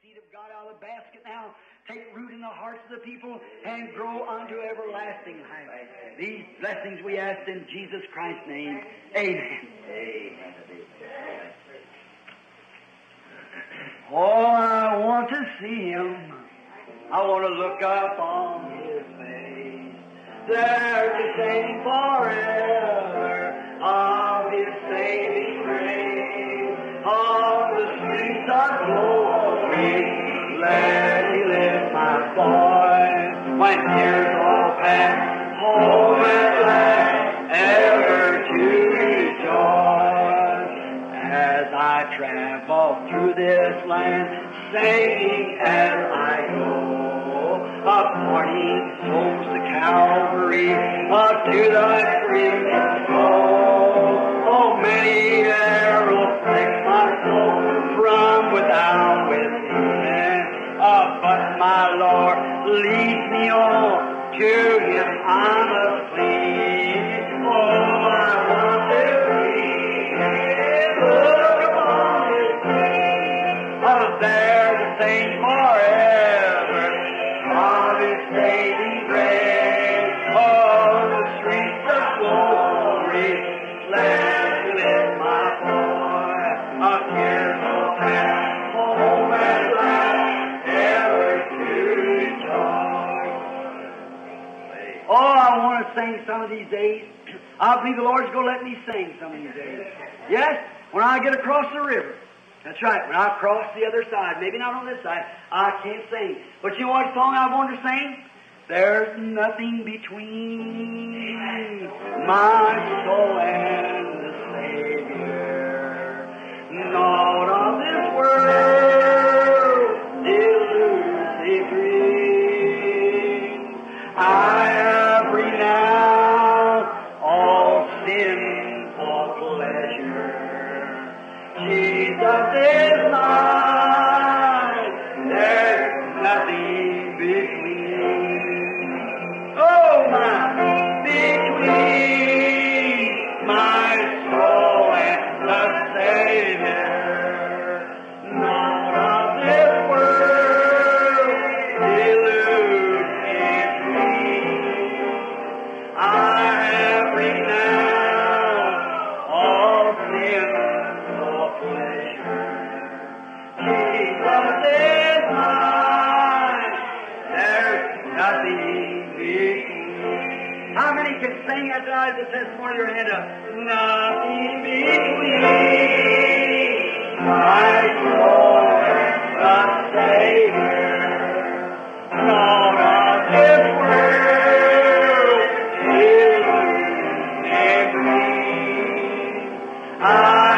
seed of God out of the basket now take root in the hearts of the people and grow unto everlasting life. These blessings we ask in Jesus Christ's name. Amen. Amen. Oh, I want to see Him. I want to look up on His face. There to sing forever of His saving grace. On the streets of glory, let Me lift my voice. When tears all pass, home at last, ever to rejoice. As I travel through this land, singing as I go, pointing souls to Calvary, up to Thy screaming soul. Oh, many arrows prick my soul from without within, but my Lord leads me on to Him I must flee. Oh, I want to look upon His face, there to sing forever of His saving grace. Oh, the streets of glory, let Me lift my voice. Tears will pass, home at last, ever to rejoice. Oh, I want to sing some of these days. I believe the Lord's going to let me sing some of these days. Yes, when I get across the river. That's right, when I cross the other side, maybe not on this side, I can't sing. But you know what song I want to sing? There's nothing between my soul and the Savior. Not of this world delusive dreams. I have renounced all sinful pleasure. Jesus is mine. There's nothing between. Oh, between my soul and the Savior. None of this world delusive dreams. I have renounced all sinful pleasure. Jesus is mine. There's nothing between. How many can sing that tonight as a testimony? Your hand up. Nothing between my soul and the Savior. None of this world delusive dreams. I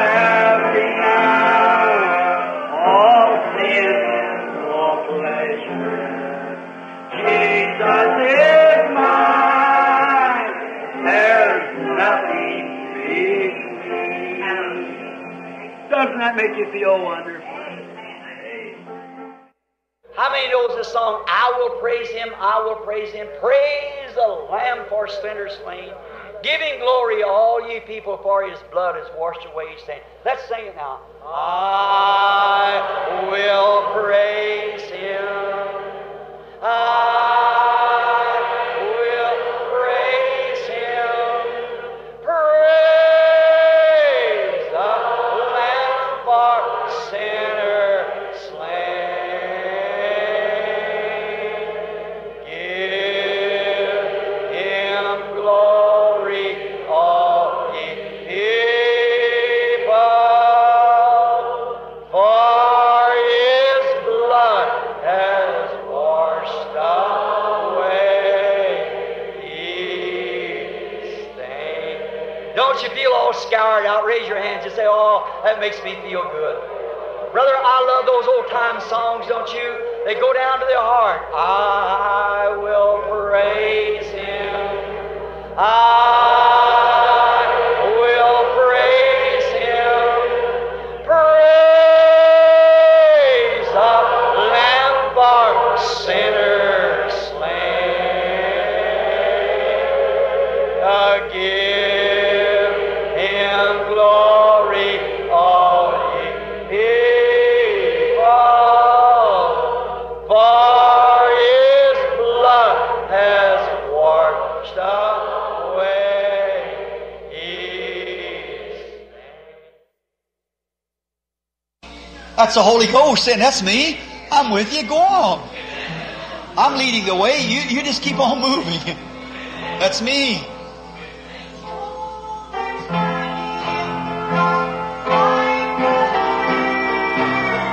have renounced all sinful pleasure. Jesus is mine. There's nothing between. Doesn't that make you feel wonderful? How many knows the song, I will praise Him, I will praise Him. Praise the Lamb for sinners slain. Giving glory all ye people, for His blood has washed away His sin. Let's sing it now. I will praise Him. I will praise Him. Praise the Lamb for sinners slain. Give Him glory, all ye people, for His blood has washed away His stain. Don't you feel all scoured out? Raise your hands and say, oh, that makes me feel good. Brother, I love those old-time songs, don't you? They go down to the heart. I will praise Him. I will praise Him. Praise the Lamb for sinners slain. Give Him glory, all ye people, That's the Holy Ghost saying, that's me. I'm with you. Go on. I'm leading the way. You just keep on moving. That's me.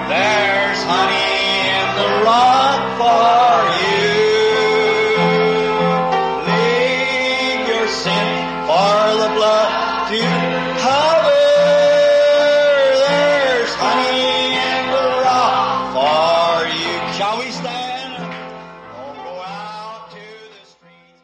There's honey in the rock for you. Leave your sin for the blood to cover. There's honey in the rock for you. Shall we stand? Oh, go out to the streets.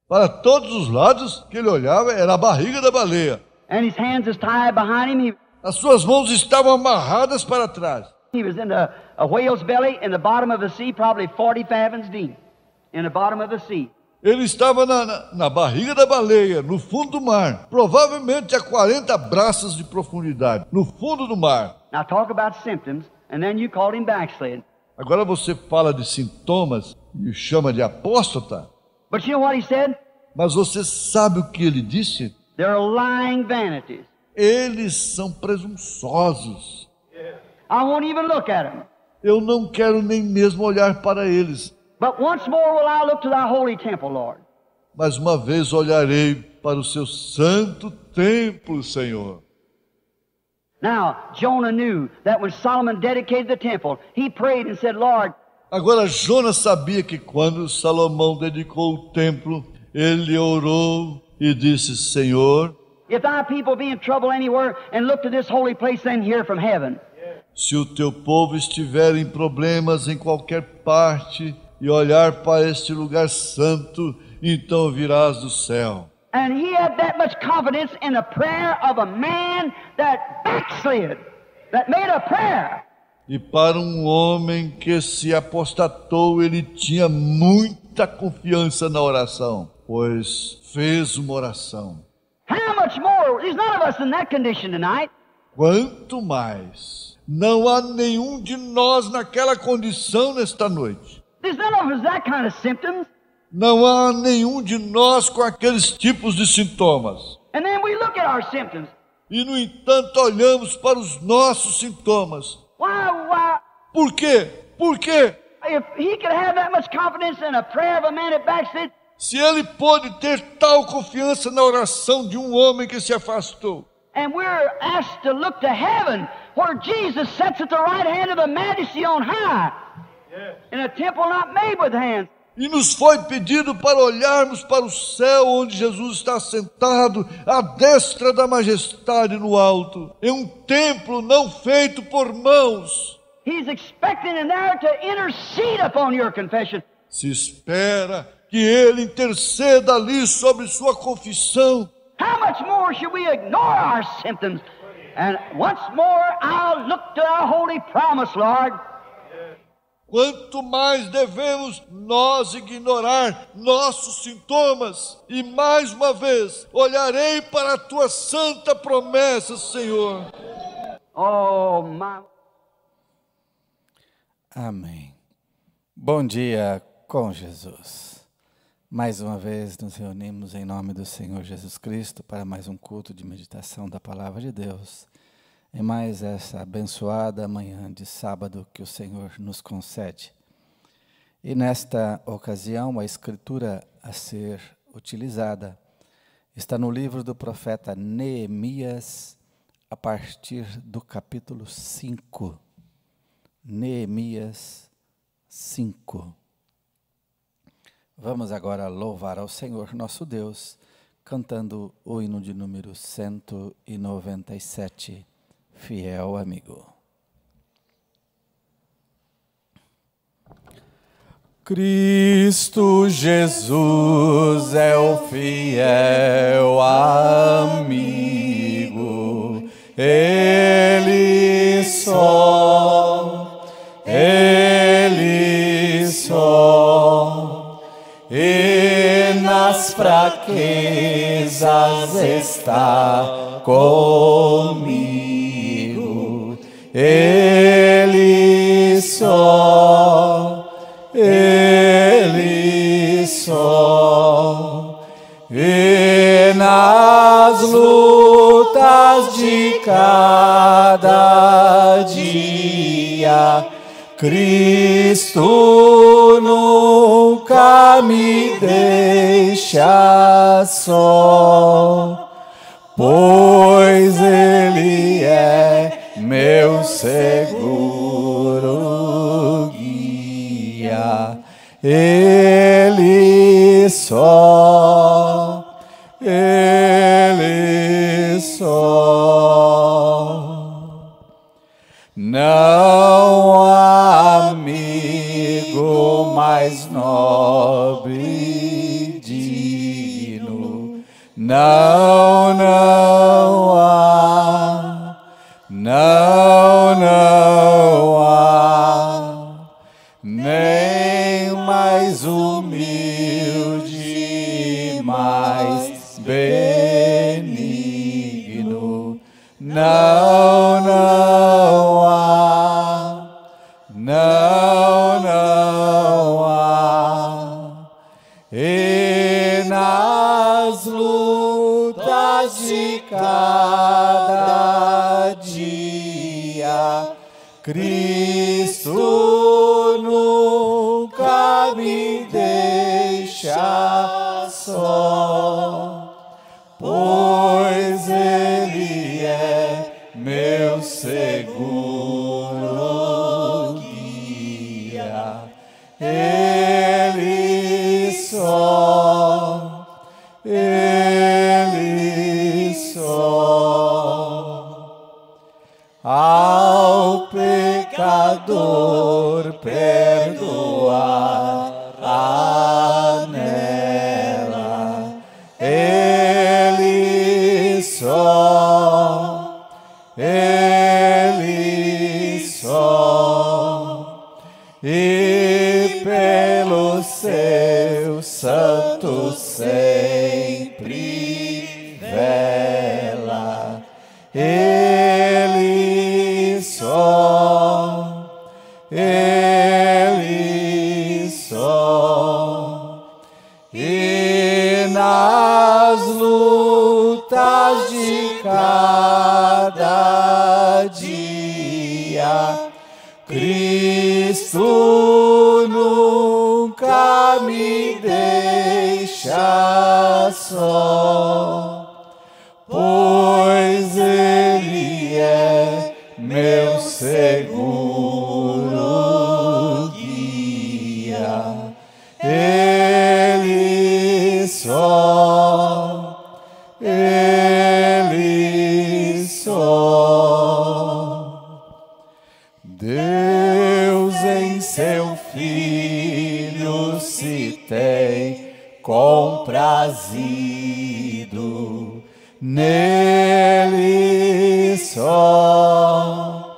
Para todos os lados que ele olhava era a barriga da baleia. And his hands is tied behind him. As suas mãos estavam amarradas para trás. He was in a whale's belly in the bottom of the sea, probably 40 fathoms deep, in the bottom of the sea. Ele estava na barriga da baleia, no fundo do mar, provavelmente a 40 braças de profundidade, no fundo do mar. Now talk about symptoms, and then you called him backslid. Agora você fala de sintomas e o chama de apóstata. But you know what he said? Mas você sabe o que ele disse? They're lying vanities. Eles são presunçosos. I won't even look at them. Eu não quero nem mesmo olhar para eles. But once more will I look to thy holy temple, Lord. Mais uma vez olharei para o seu santo templo, Senhor. Now, Jonah knew that when Solomon dedicated the temple, he prayed and said, Lord, agora Jonas sabia que quando Salomão dedicou o templo, ele orou e disse, Senhor, if thy people be in trouble anywhere and look to this holy place, then hear from heaven. se o teu povo estiver em problemas em qualquer parte e olhar para este lugar santo, então virás do céu. And he had that much confidence in the prayer of a man that backslid, that made a prayer. E para um homem que se apostatou, ele tinha muita confiança na oração, pois fez uma oração. How much more? There's none of us in that condition tonight. Quanto mais, não há nenhum de nós naquela condição nesta noite. There's none of us that kind of symptoms. Não há nenhum de nós com aqueles tipos de sintomas. And then we look at our symptoms. E, no entanto, olhamos para os nossos sintomas. Why? Por quê? Por quê? If he could have that much confidence in a prayer of a man that backslid, Se ele pôde ter tal confiança na oração de um homem que se afastou, and we're asked to look to heaven, where Jesus sits at the right hand of the Majesty on high, in a temple not made with hands. e nos foi pedido para olharmos para o céu, onde Jesus está sentado à destra da majestade no alto, em um templo não feito por mãos. He's expecting in there to intercede upon your confession. Se espera que ele interceda ali sobre sua confissão. How much more should we ignore our symptoms? And once more, I'll look to our holy promise, Lord. quanto mais devemos nós ignorar nossos sintomas. E mais uma vez, olharei para a tua santa promessa, Senhor. Oh, my. Amém. Bom dia com Jesus. Mais uma vez nos reunimos em nome do Senhor Jesus Cristo para mais um culto de meditação da Palavra de Deus. Em mais essa abençoada manhã de sábado que o Senhor nos concede. E nesta ocasião, a escritura a ser utilizada está no livro do profeta Neemias, a partir do capítulo 5. Neemias 5. Vamos agora louvar ao Senhor nosso Deus, cantando o hino de número 197. Fiel amigo. Cristo Jesus é o fiel amigo, Ele só, e nas fraquezas está comigo. Ele só, e nas lutas de cada dia, Cristo nunca me deixa só, pois Ele é meu seguro guia, Ele só, Não há amigo mais nobre e digno, não há, nem mais humilde, mais benigno, não há, e nas lutas de cada dia, Cristo nunca me deixa só, pois Ele é meu seguro guia, Ele só, ao pecador perdoar nela, Ele só, e pelo seu santo sempre vela, Ele só, e nas lutas de cada dia, Cristo nunca me deixa só, pois Ele é meu seguro guia, Ele só, Deus em seu Filho se tem comprazido, nele só,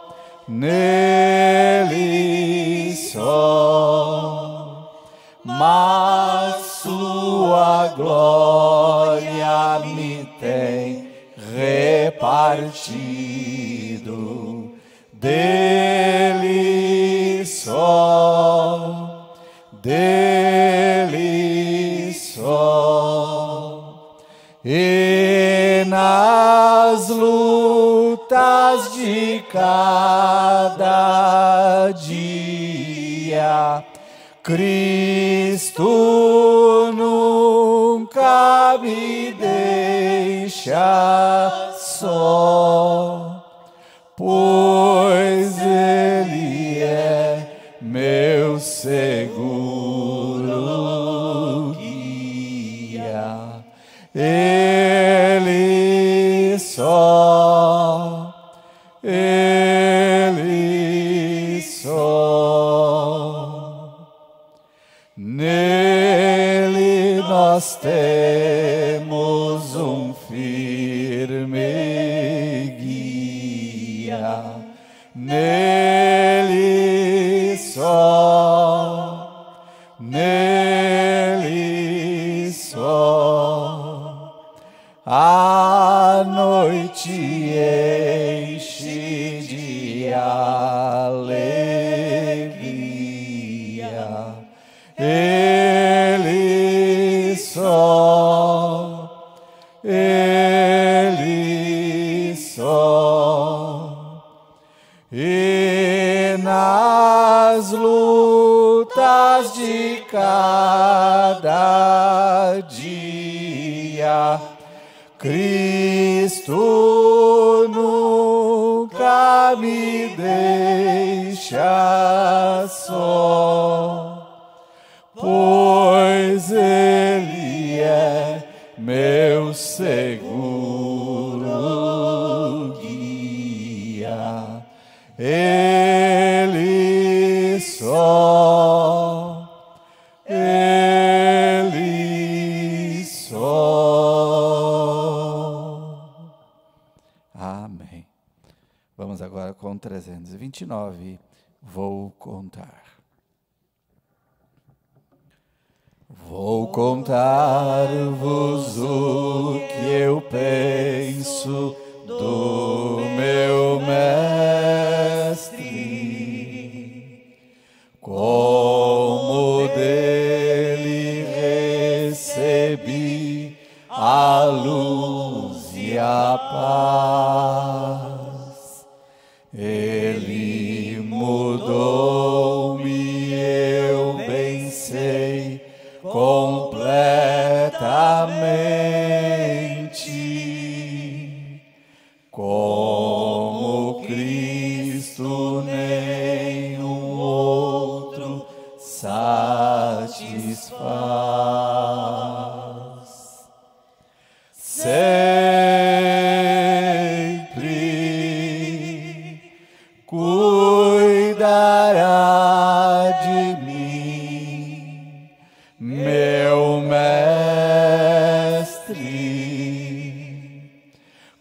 mas sua glória me tem repartido. Dele só, dele só. E nas lutas de cada dia, Cristo nunca me deixa só, pois Ele é meu seguro guia. Ele só, Ele só. Nele nós temos um firme guia. Nele só, nele só. A noite enche de alegria. Ele só, Ele só. E nas lutas de cada dia, Cristo nunca me deixa só, pois Ele é meu seguro guia. Ele só, Ele só. Amém. Vamos agora com 329. Vou contar. Vou contar-vos o que eu penso do meu Mestre, como dele recebi a luz e a paz. Ele mudou-me, eu bem sei, completamente. Como Cristo, nenhum outro satisfaz. Sempre cuidará de mim, meu Mestre,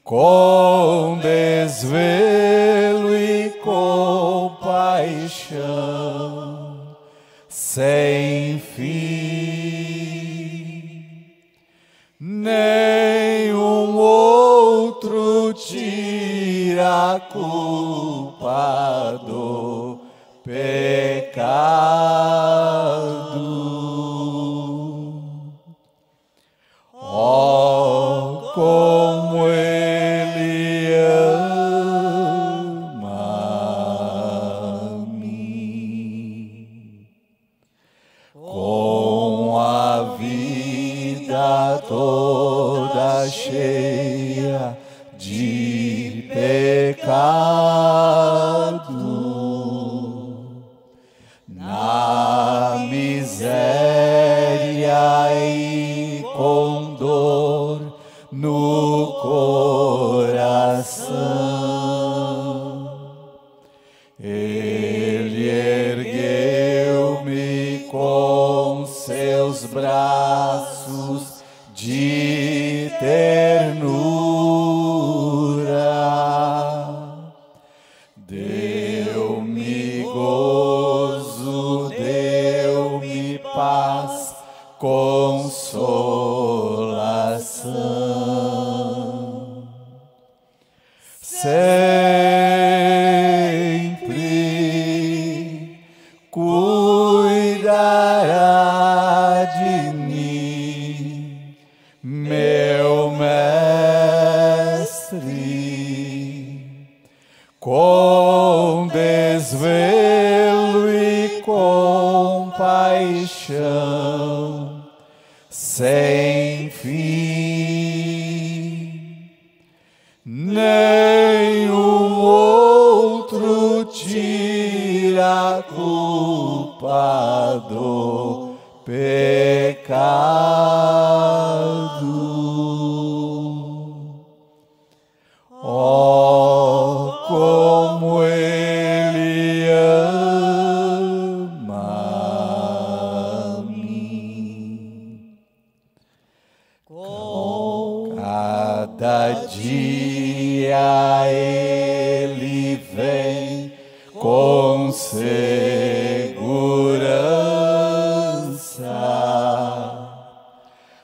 com desvelo e compaixão sem fim. Nenhum outro tira a culpa do pecado. Oh, como Ele ama a mim, com a vida toda cheia de pecado, na miséria e com dor no coração. Ele ergueu-me com seus braços de ternura, deu-me gozo, deu-me paz consolação. Sempre cuidará de mim, meu mestre, com desvelo e compaixão sem fim. Nenhum outro tira a culpa do pecado. Oh, como Ele ama a mim. Cada dia Ele vem com segurança,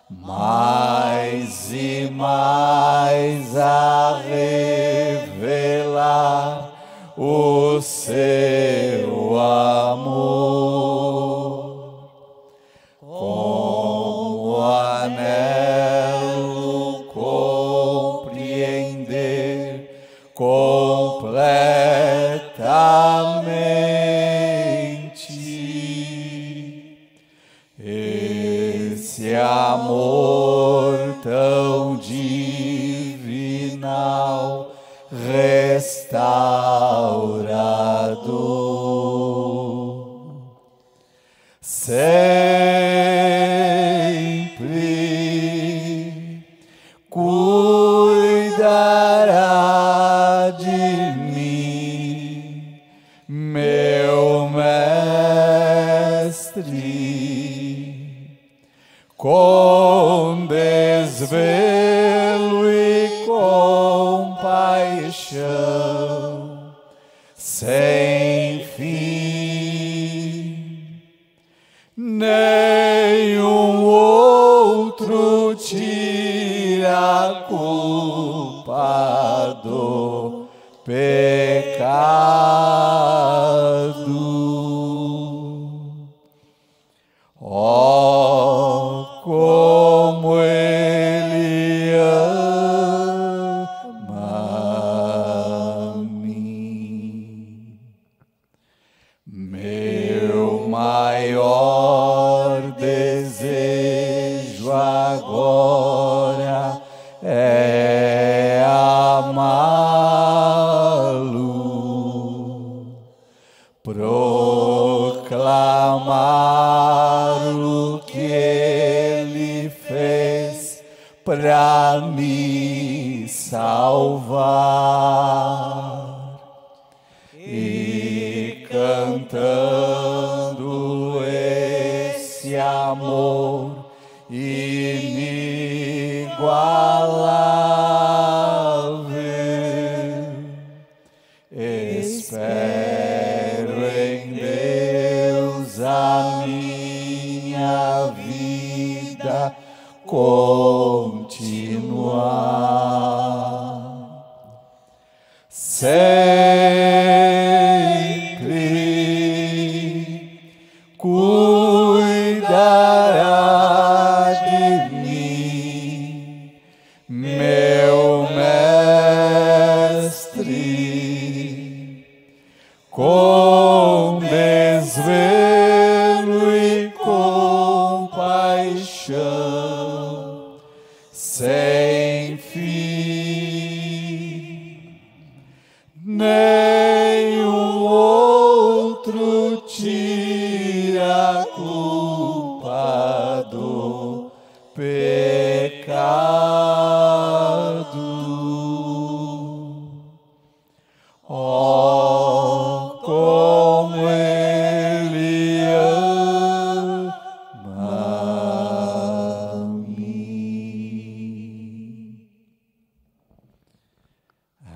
mais e mais a revelar o seu amor. Como anelo compreender completamente esse amor tão divinal, restaurador. Sempre cuidará de mim, meu mestre, com desvelo e compaixão sem fim. Nenhum outro tira a culpa do pecado. Oh, como Ele ama a mim. Meu maior desejo agora é amá-lo, proclamar o que Ele fez para me salvar e cantando esse amor inigualável, espero em Deus a minha vida continuar. Sempre cuidará de mim, meu mestre, com desvelo e compaixão sem fim. Nenhum outro tira a culpa do pecado. Oh, como Ele ama a mim.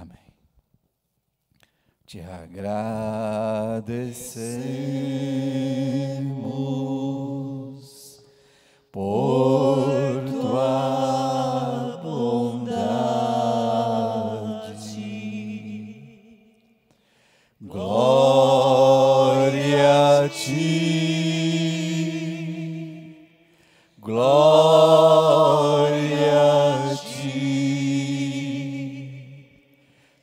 Amém. Te agradecemos glória a ti,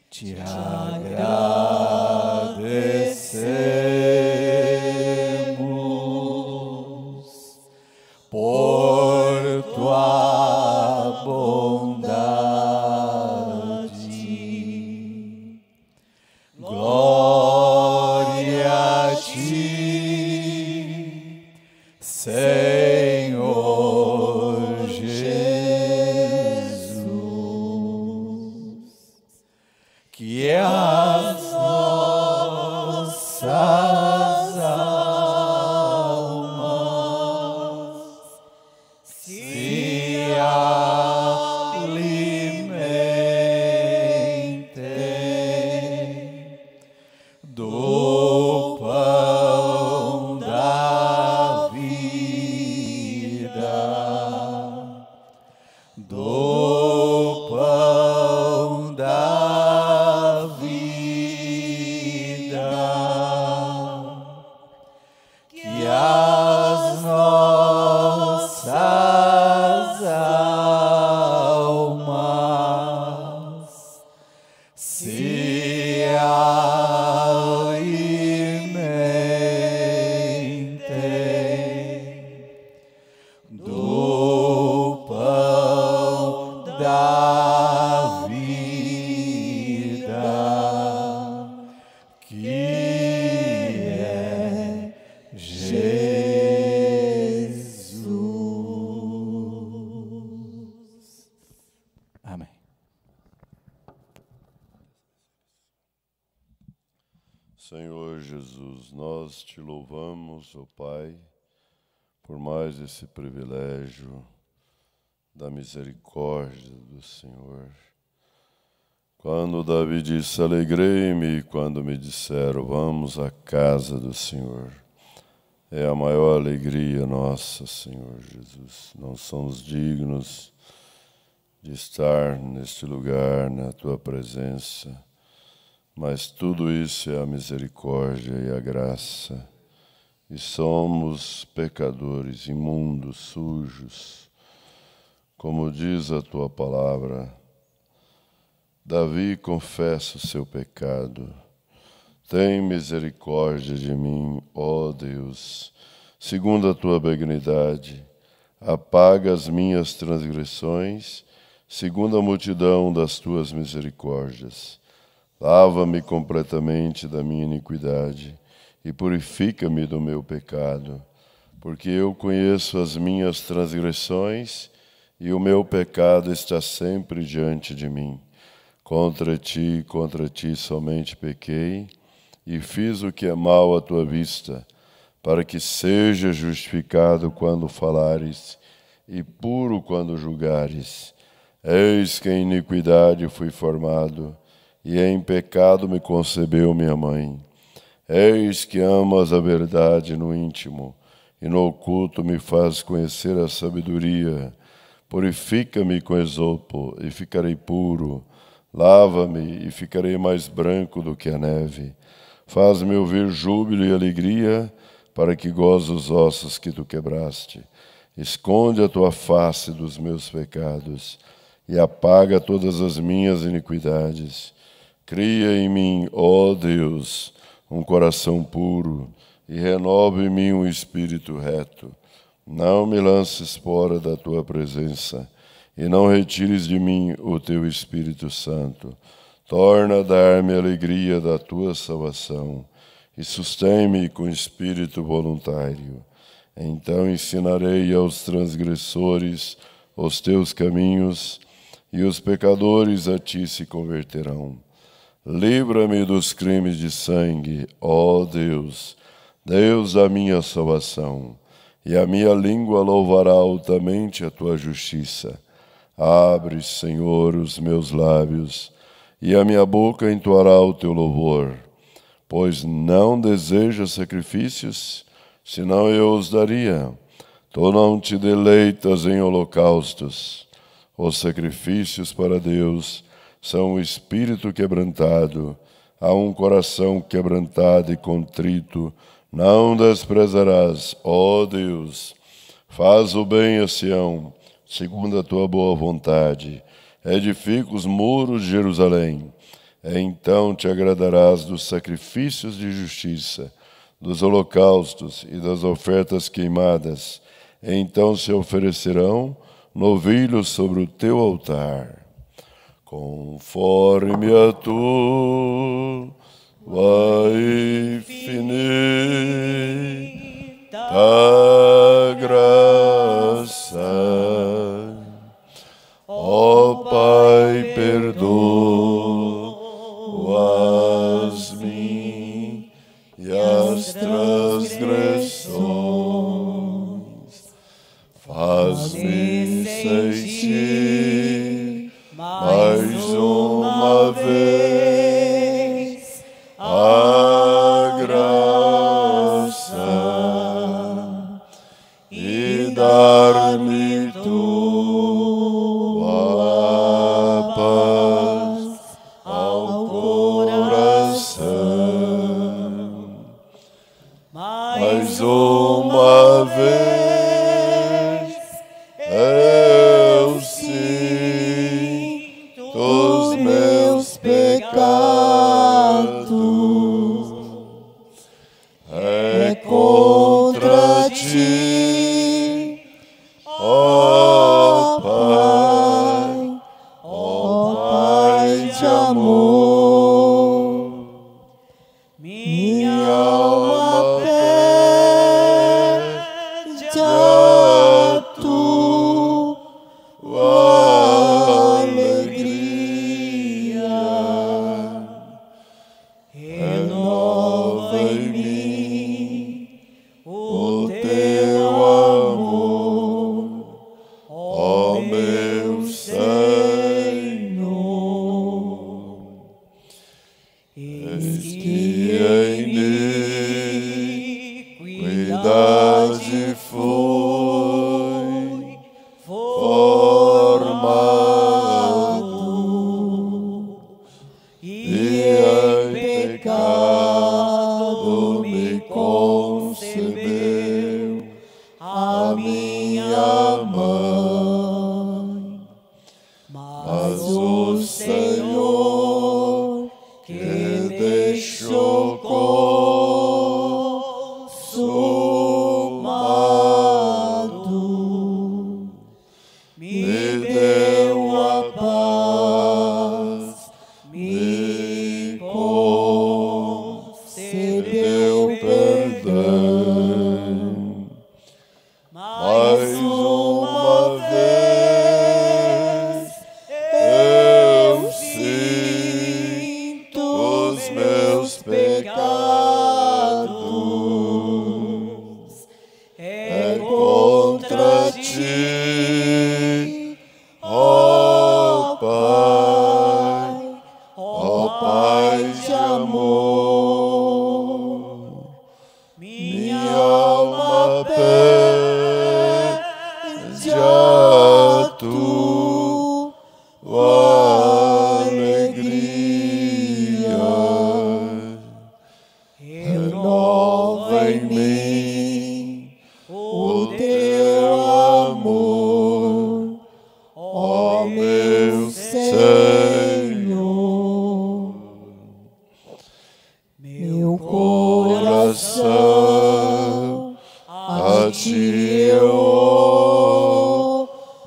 te agradecemos por tua bondade, glória a ti, Senhor Jesus, que as nossas almas se alimentem do pão da vida, do pão da vida, que as nossas almas se alimentem do pão da vida, que é Jesus. Amém. Senhor Jesus, nós te louvamos, ó Pai, por mais esse privilégio da misericórdia do Senhor. Quando Davi disse, alegrei-me quando me disseram, vamos à casa do Senhor. É a maior alegria nossa, Senhor Jesus. Não somos dignos de estar neste lugar, na Tua presença, mas tudo isso é a misericórdia e a graça. E somos pecadores, imundos, sujos. Como diz a Tua palavra, Davi confessa o seu pecado. Tem misericórdia de mim, ó Deus, segundo a Tua benignidade. Apaga as minhas transgressões, segundo a multidão das Tuas misericórdias. Lava-me completamente da minha iniquidade e purifica-me do meu pecado, porque eu conheço as minhas transgressões e o meu pecado está sempre diante de mim. Contra ti somente pequei e fiz o que é mal à tua vista, para que seja justificado quando falares e puro quando julgares. Eis que em iniquidade fui formado, e em pecado me concebeu minha mãe. Eis que amas a verdade no íntimo, e no oculto me faz conhecer a sabedoria. Purifica-me com esopo, e ficarei puro. Lava-me, e ficarei mais branco do que a neve. Faz-me ouvir júbilo e alegria, para que goze os ossos que tu quebraste. Esconde a tua face dos meus pecados, e apaga todas as minhas iniquidades. Cria em mim, ó Deus, um coração puro, e renova em mim um espírito reto. Não me lances fora da tua presença, e não retires de mim o teu Espírito Santo. Torna a dar-me a alegria da tua salvação, e sustém-me com espírito voluntário. Então ensinarei aos transgressores os teus caminhos, e os pecadores a ti se converterão. Livra-me dos crimes de sangue, ó Deus, Deus da minha salvação, e a minha língua louvará altamente a tua justiça. Abre, Senhor, os meus lábios, e a minha boca entoará o teu louvor. Pois não desejas sacrifícios, senão eu os daria. Tu não te deleitas em holocaustos. Os sacrifícios para Deus são o espírito quebrantado. A um coração quebrantado e contrito não desprezarás, ó Deus. Faz o bem a Sião, segundo a tua boa vontade. Edifica os muros de Jerusalém. Então te agradarás dos sacrifícios de justiça, dos holocaustos e das ofertas queimadas. Então se oferecerão novilhos sobre o teu altar. Conforme a tua infinita graça, ó Pai, perdoa-as-me e as transgressões. Faz-me sentir mais uma vez a graça e dar-me tua paz ao coração. Mais uma vez eu sinto os meus pecados. É contra ti, ó Pai de amor. Minha alma pede a tua alegria. Renova em mim o teu amor, ó meu Senhor. Eis que em iniquidade fui formado, e em pecado me concebeu a minha mãe. Mas o Senhor que deixou consumado me deu a paz, me concedeu perdão. Mais uma vez eu sinto os meus pecados. É contra ti, ó Pai de amor. Minha alma pede a tua alegria. Renova em mim o teu amor, ó meu Senhor. Meu coração a ti eu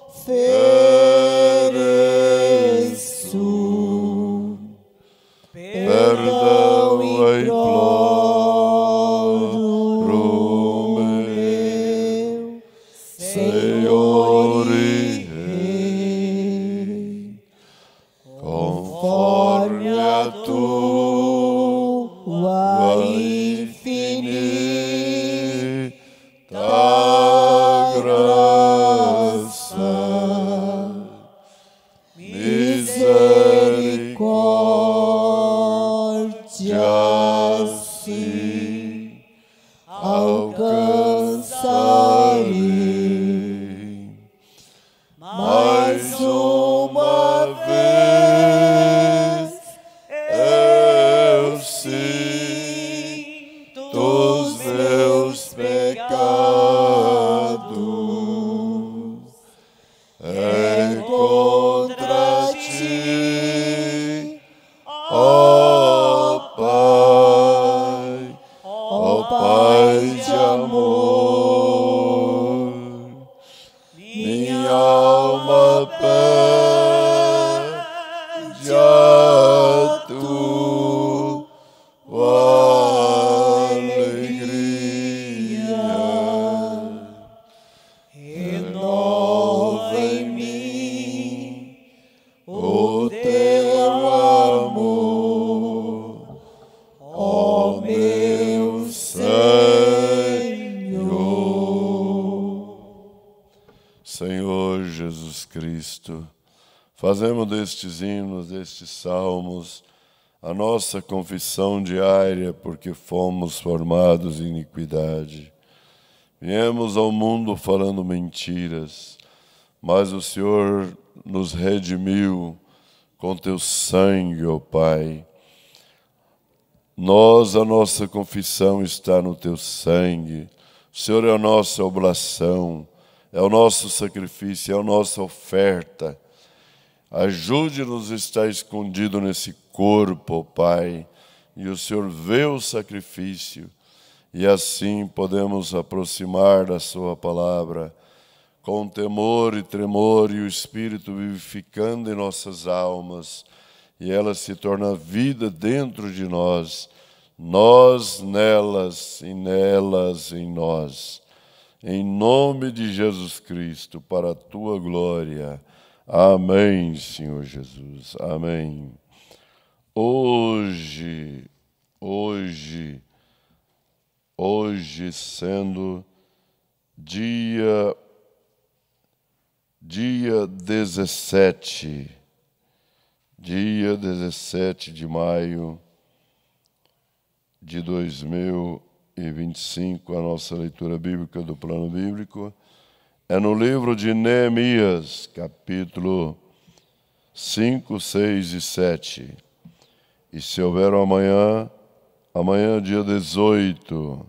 ofereço, perdão imploro, meu Senhor e Rei. Conforme a tua infinita graça, misericórdia sim alcançarei. minha alma pede a tua alegria. Renova em mim o teu amor, ó meu Senhor Jesus Cristo, fazemos destes hinos, destes salmos, a nossa confissão diária, porque fomos formados em iniquidade. Viemos ao mundo falando mentiras, mas o Senhor nos redimiu com teu sangue, ó Pai. A nossa confissão está no teu sangue. O Senhor é a nossa oblação, é o nosso sacrifício, é a nossa oferta. Ajude-nos a estar escondido nesse corpo, ó Pai, e o Senhor vê o sacrifício, e assim podemos aproximar da sua palavra com temor e tremor, e o Espírito vivificando em nossas almas, e ela se torna vida dentro de nós, nós nelas e nelas em nós. Em nome de Jesus Cristo, para a tua glória. Amém, Senhor Jesus. Amém. Hoje sendo dia 17 de maio de 2025, a nossa leitura bíblica do plano bíblico é no livro de Neemias, capítulo 5, 6 e 7. E se houver amanhã dia 18,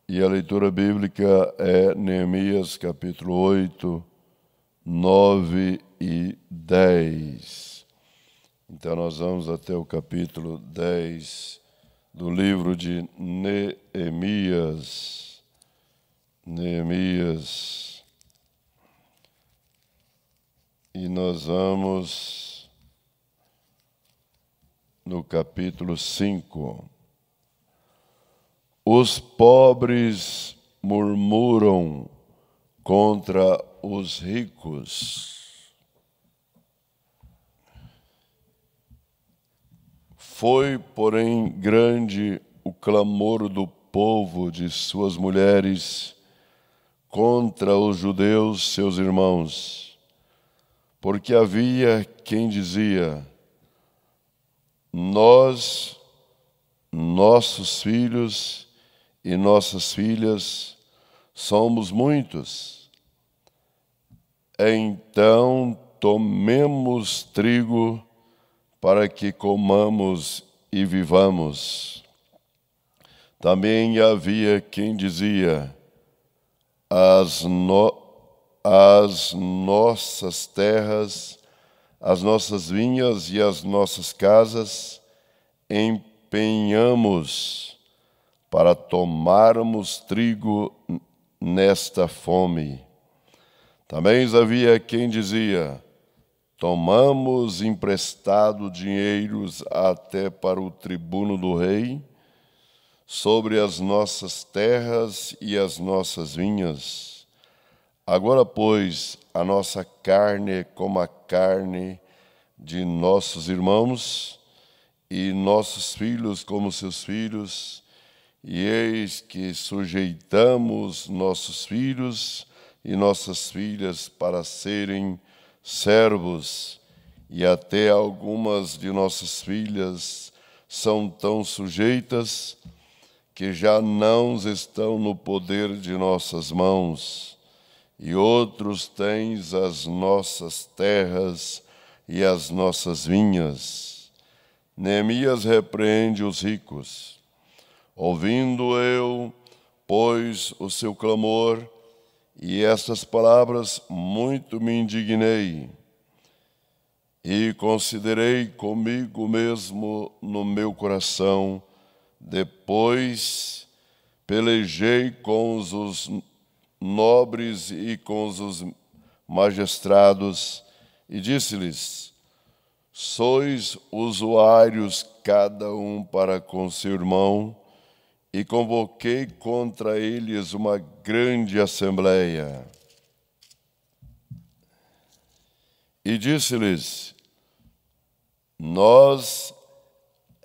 e a leitura bíblica é Neemias, capítulo 8, 9 e 10. Então nós vamos até o capítulo 10 do livro de Neemias. E nós vamos no capítulo 5. Os pobres murmuram contra os ricos. Foi, porém, grande o clamor do povo de suas mulheres contra os judeus, seus irmãos, porque havia quem dizia: nossos filhos e nossas filhas somos muitos. Então tomemos trigo para que comamos e vivamos. Também havia quem dizia: as nossas terras, as nossas vinhas e as nossas casas empenhamos para tomarmos trigo nesta fome. Também havia quem dizia: tomamos emprestado dinheiros até para o tribuno do rei, sobre as nossas terras e as nossas vinhas. Agora, pois, a nossa carne é como a carne de nossos irmãos, e nossos filhos como seus filhos, e eis que sujeitamos nossos filhos e nossas filhas para serem servos, e até algumas de nossas filhas são tão sujeitas que já não estão no poder de nossas mãos, e outros tens as nossas terras e as nossas vinhas. Neemias repreende os ricos. Ouvindo eu, pois, o seu clamor e estas palavras, muito me indignei, e considerei comigo mesmo no meu coração. Depois pelejei com os nobres e com os magistrados, e disse-lhes: sois usuários cada um para com seu irmão, e convoquei contra eles uma grande assembleia. E disse-lhes: nós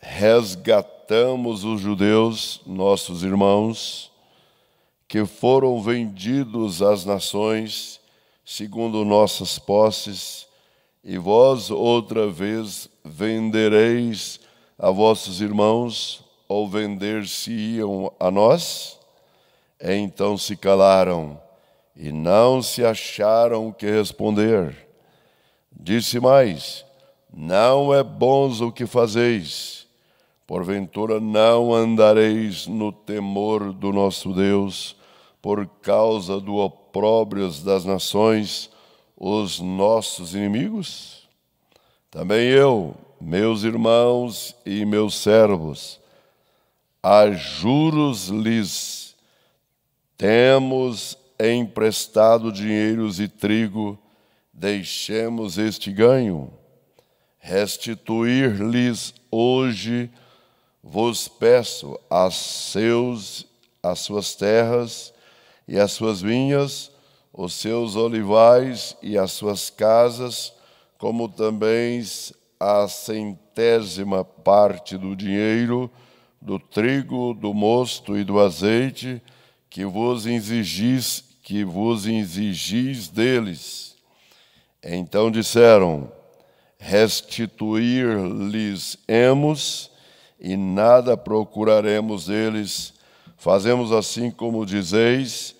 resgatamos os judeus, nossos irmãos, que foram vendidos às nações, segundo nossas posses, e vós outra vez vendereis a vossos irmãos, ou vender-se-iam a nós? Então se calaram, e não se acharam que responder. Disse mais: não é bons o que fazeis. Porventura não andareis no temor do nosso Deus, por causa do opróbrio das nações, os nossos inimigos? Também eu, meus irmãos e meus servos, a juros lhes temos emprestado dinheiros e trigo, deixemos este ganho. Restituir-lhes hoje vos peço as suas terras e as suas vinhas, os seus olivais e as suas casas, como também a 100ª parte do dinheiro, do trigo, do mosto e do azeite, que vos exigis deles. Então disseram: restituir-lhes-emos, e nada procuraremos deles. Fazemos assim como dizeis.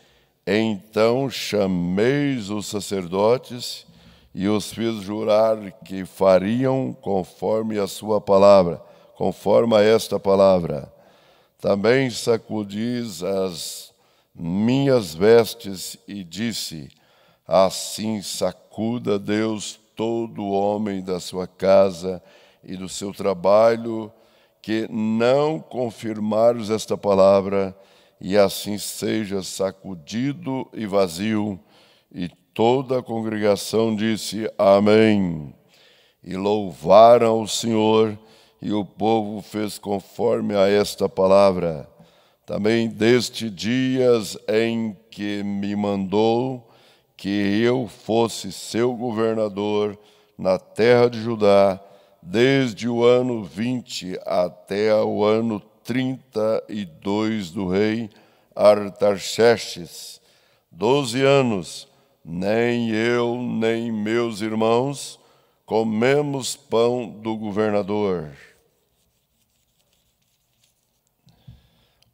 Então chameis os sacerdotes, e os fiz jurar que fariam conforme a sua palavra, conforme a esta palavra. Também sacudis as minhas vestes e disse: assim sacuda Deus todo homem da sua casa e do seu trabalho, que não confirmares esta palavra, e assim seja sacudido e vazio. E toda a congregação disse: amém. E louvaram o Senhor, e o povo fez conforme a esta palavra. Também deste dias em que me mandou que eu fosse seu governador na terra de Judá, desde o ano 20 até o ano 32 do rei Artaxerxes, 12 anos, nem eu nem meus irmãos comemos pão do governador.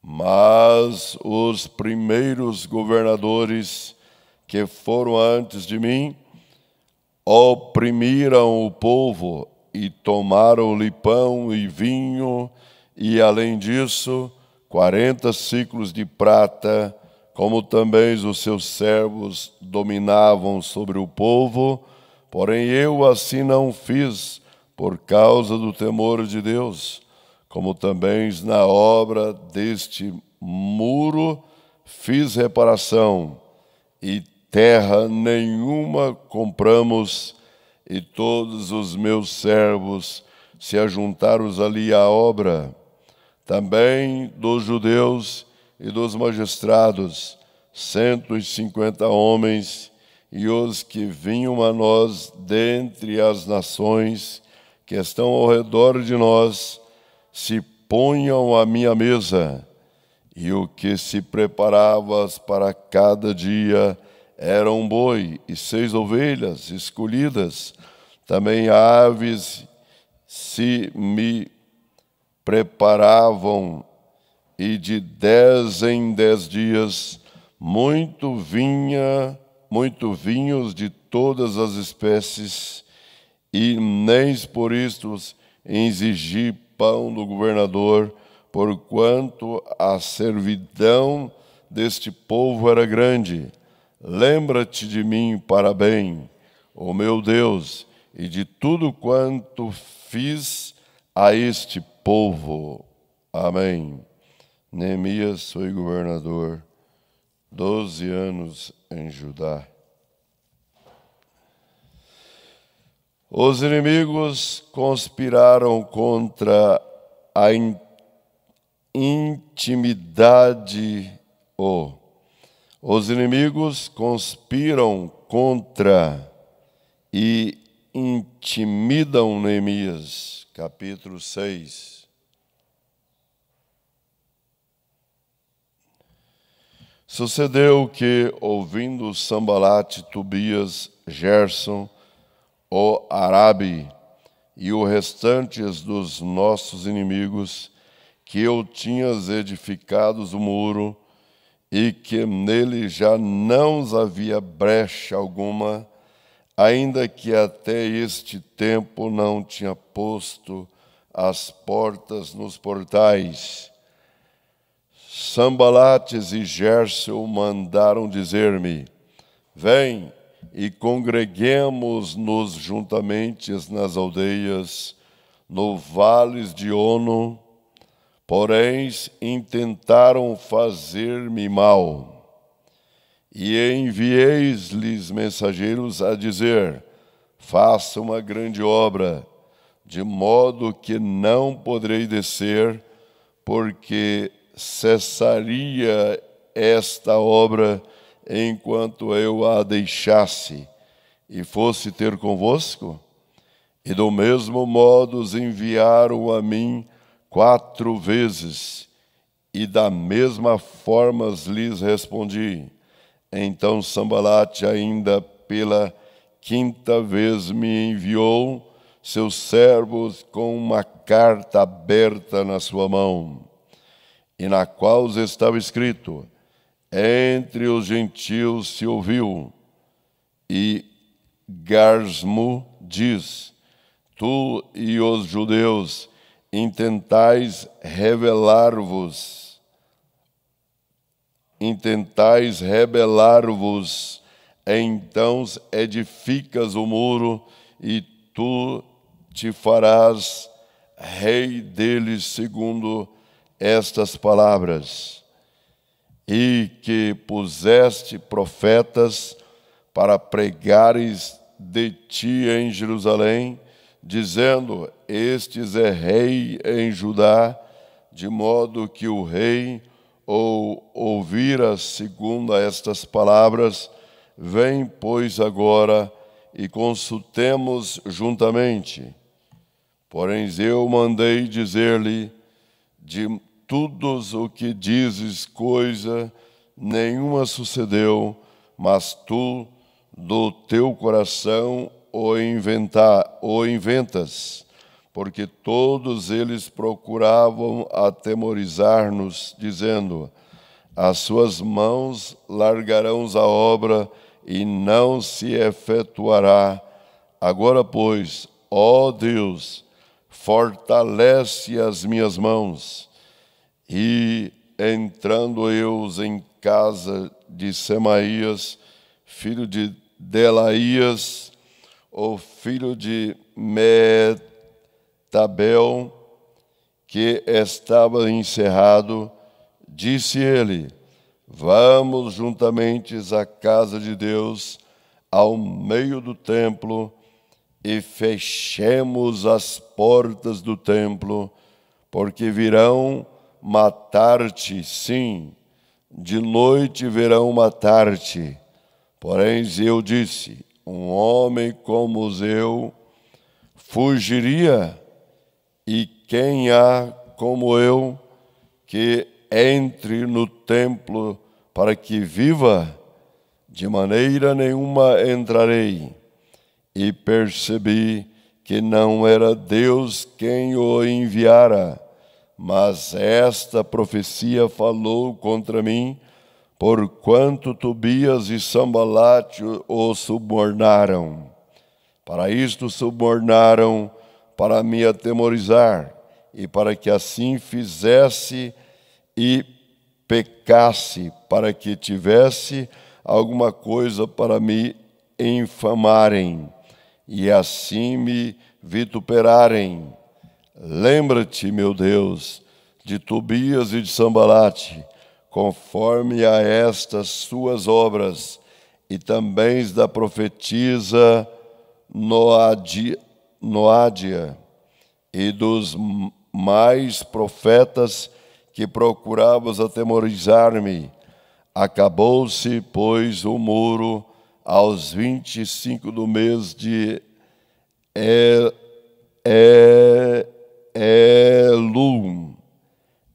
Mas os primeiros governadores que foram antes de mim oprimiram o povo e tomaram-lhe pão e vinho, e além disso 40 ciclos de prata, como também os seus servos dominavam sobre o povo. Porém eu assim não fiz, por causa do temor de Deus. Como também na obra deste muro fiz reparação, e terra nenhuma compramos, e todos os meus servos se ajuntaram ali à obra. Também dos judeus e dos magistrados, 150 homens, e os que vinham a nós dentre as nações que estão ao redor de nós, se ponham à minha mesa, e o que se preparavas para cada dia era um boi e 6 ovelhas escolhidas. Também aves se me preparavam, e de 10 em 10 dias muito vinhos de todas as espécies, e nem por isto exigi pão do governador, porquanto a servidão deste povo era grande. Lembra-te de mim para bem, ó meu Deus, e de tudo quanto fiz a este povo. Amém. Neemias foi governador 12 anos em Judá. Os inimigos conspiraram contra a intimidade. Os inimigos conspiram contra e intimidam Neemias, capítulo 6. Sucedeu que, ouvindo Sambalate, Tobias, Gerson, o Arabe e os restantes dos nossos inimigos, que eu tinhas edificados o muro, e que nele já não havia brecha alguma, ainda que até este tempo não tinha posto as portas nos portais. Sambalates e Gerson mandaram dizer-me: vem e congreguemos-nos juntamente nas aldeias, no vales de Ono. Porém, intentaram fazer-me mal. E enviei-lhes mensageiros a dizer: faça uma grande obra, de modo que não poderei descer, porque cessaria esta obra enquanto eu a deixasse e fosse ter convosco? E do mesmo modo os enviaram a mim 4 vezes, e da mesma forma lhes respondi. Então Sambalate ainda pela 5ª vez me enviou seus servos com uma carta aberta na sua mão, e na qual estava escrito: entre os gentios se ouviu, e Garsmu diz: tu e os judeus intentais rebelar-vos, então edificas o muro, e tu te farás rei deles segundo estas palavras. E que puseste profetas para pregares de ti em Jerusalém, dizendo: estes é rei em Judá, de modo que o rei ouvira segundo estas palavras. Vem, pois, agora e consultemos juntamente. Porém eu mandei dizer-lhe: de todos o que dizes coisa nenhuma sucedeu, mas tu do teu coração o inventas, porque todos eles procuravam atemorizar-nos, dizendo: as suas mãos largarão a obra e não se efetuará. Agora, pois, ó Deus, fortalece as minhas mãos. E entrando eu em casa de Semaías, filho de Delaías, o filho de Metabel, que estava encerrado, disse ele: vamos juntamente à casa de Deus, ao meio do templo, e fechemos as portas do templo, porque virão matar-te, sim, de noite virão matar-te. Porém eu disse: um homem como eu fugiria, e quem há como eu que entre no templo para que viva? De maneira nenhuma entrarei. E percebi que não era Deus quem o enviara, mas esta profecia falou contra mim, porquanto Tobias e Sambalate o subornaram. Para isto subornaram, para me atemorizar, e para que assim fizesse e pecasse, para que tivesse alguma coisa para me infamarem, e assim me vituperarem. Lembra-te, meu Deus, de Tobias e de Sambalate, conforme a estas suas obras, e também da profetisa Noádia e dos mais profetas que procuravam atemorizar-me. Acabou-se, pois, o muro aos 25 do mês de Elul,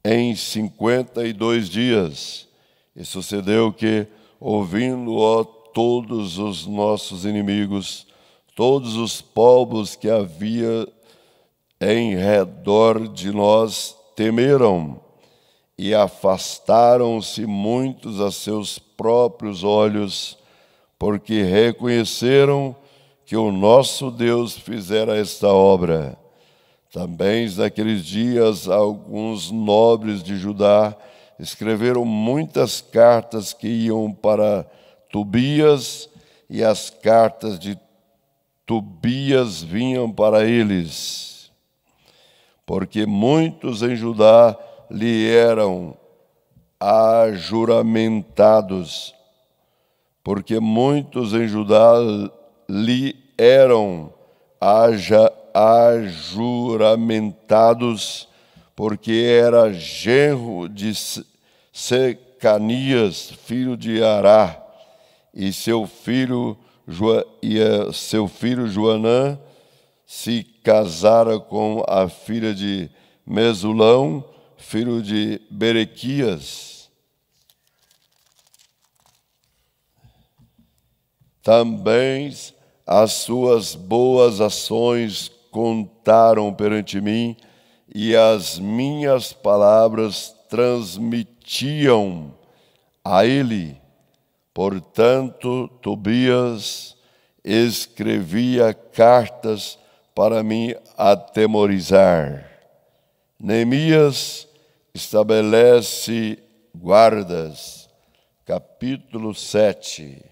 em 52 dias. E sucedeu que, ouvindo todos os nossos inimigos, todos os povos que havia em redor de nós temeram, e afastaram-se muitos a seus próprios olhos, porque reconheceram que o nosso Deus fizera esta obra. Também naqueles dias alguns nobres de Judá escreveram muitas cartas que iam para Tobias, e as cartas de Tobias vinham para eles, porque muitos em Judá lhe eram ajuramentados, porque era genro de Secanias, filho de Ará, e seu filho Joanã se casara com a filha de Mesulão, filho de Berequias. Também as suas boas ações contaram perante mim, e as minhas palavras transmitiam a ele. Portanto, Tobias escrevia cartas para me atemorizar. Neemias estabelece guardas. Capítulo 7.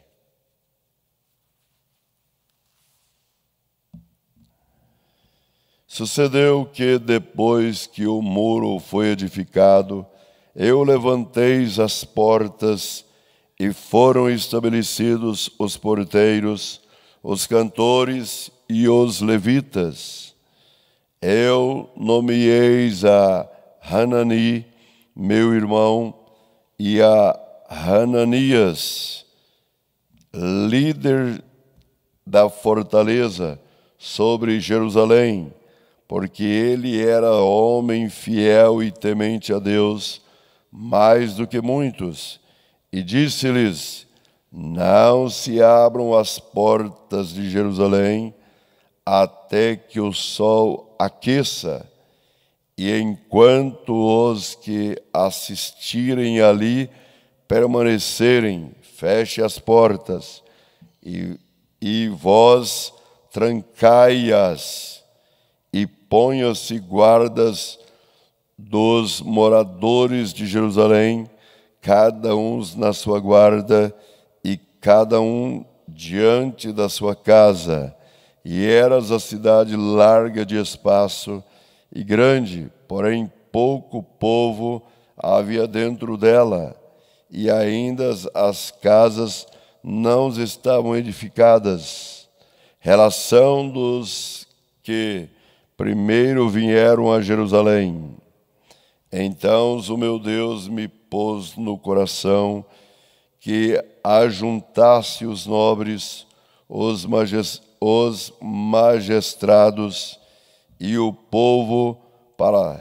Sucedeu que, depois que o muro foi edificado, eu levantei as portas, e foram estabelecidos os porteiros, os cantores e os levitas. Eu nomeei a Hanani, meu irmão, e a Hananias, líder da fortaleza, sobre Jerusalém, porque ele era homem fiel e temente a Deus, mais do que muitos. E disse-lhes: não se abram as portas de Jerusalém até que o sol aqueça, e enquanto os que assistirem ali permanecerem, feche as portas, e vós trancai-as, e ponham-se guardas dos moradores de Jerusalém, cada um na sua guarda, e cada um diante da sua casa. E era a cidade larga de espaço e grande, porém pouco povo havia dentro dela, e ainda as casas não estavam edificadas. Relação dos que primeiro vieram a Jerusalém. Então o meu Deus me pôs no coração que ajuntasse os nobres, os magistrados e o povo para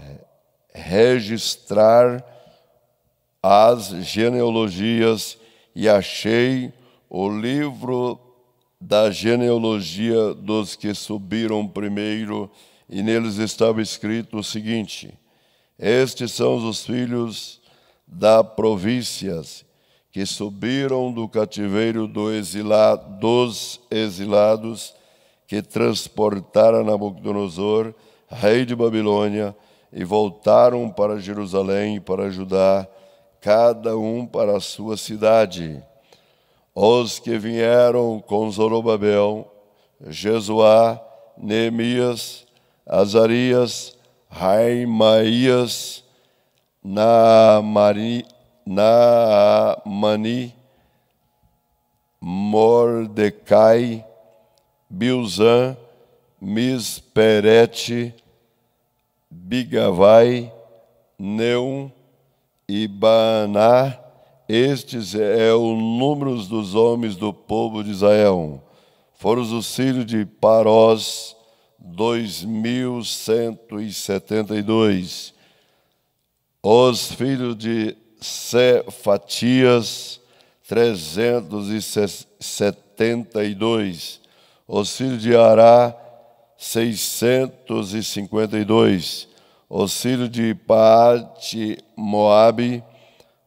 registrar as genealogias, e achei o livro da genealogia dos que subiram primeiro, e neles estava escrito o seguinte: estes são os filhos da províncias que subiram do cativeiro dos exilados, que transportaram Nabucodonosor, rei de Babilônia, e voltaram para Jerusalém e para Judá, cada um para a sua cidade. Os que vieram com Zorobabel, Jesuá, Neemias, Azarias, Raimaías, Naamani, Mordecai, Bilzã, Misperete, Bigavai, Neum e Baaná. Estes é o número dos homens do povo de Israel. Foram os filhos de Parós, 2.172. Os filhos de Cefatias, 372. Os filhos de Ará, 652. Os filhos de Paate Moabe,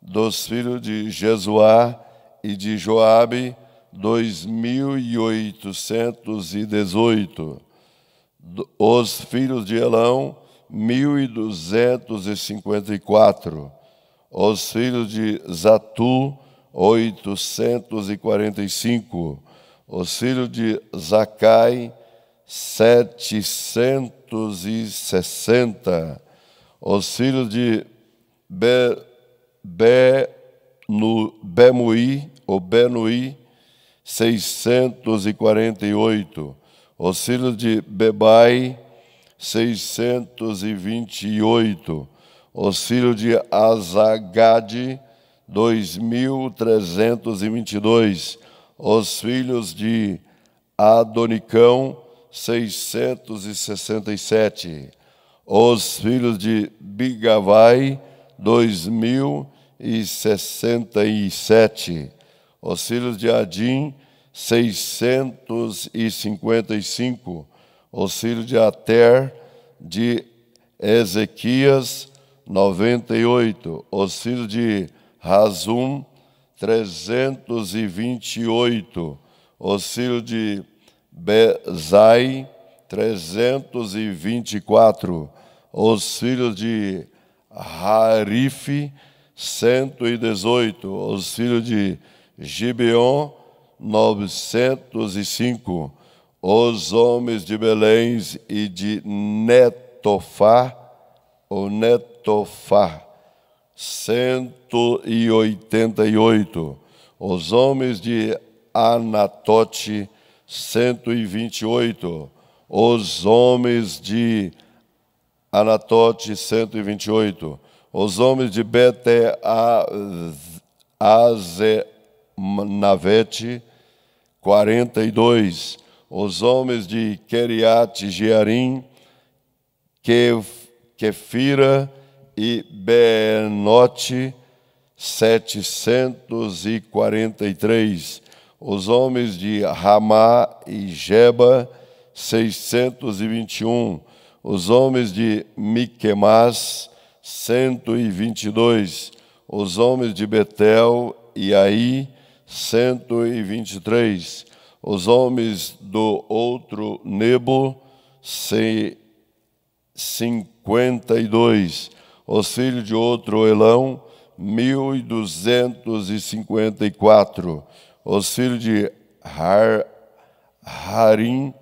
dos filhos de Jesuá e de Joabe, 2.818. Os filhos de Elão, 1.254. Os filhos de Zatu, 845. Os filhos de Zacai, 760. Os filhos de Benuí, 648. Os filhos de Bebai, 628. Os filhos de Azagade, 2.322. Os filhos de Adonicão, 667. Os filhos de Bigavai, 2.067. Os filhos de Adim, 655. Os filhos de Ater, de Ezequias, 98. Os filhos de Razum, 328. Os filhos de Bezai, 324. Os filhos de Harife, 118. Os filhos de Gibeon, 905. Os homens de Belém e de Netofá, 188. Os homens de Anatote, 128. Os homens de Anatote, 128. Os homens de Bete-Azenavete, 42. Os homens de Keriat Jearim, Kefira e Benote, 743. Os homens de Ramá e Geba, 621. Os homens de Miquemás, 122. Os homens de Betel e Aí, 123. Os homens do outro Nebo, 52. Os filhos de outro Elão, 1.254. Os filhos de Harim,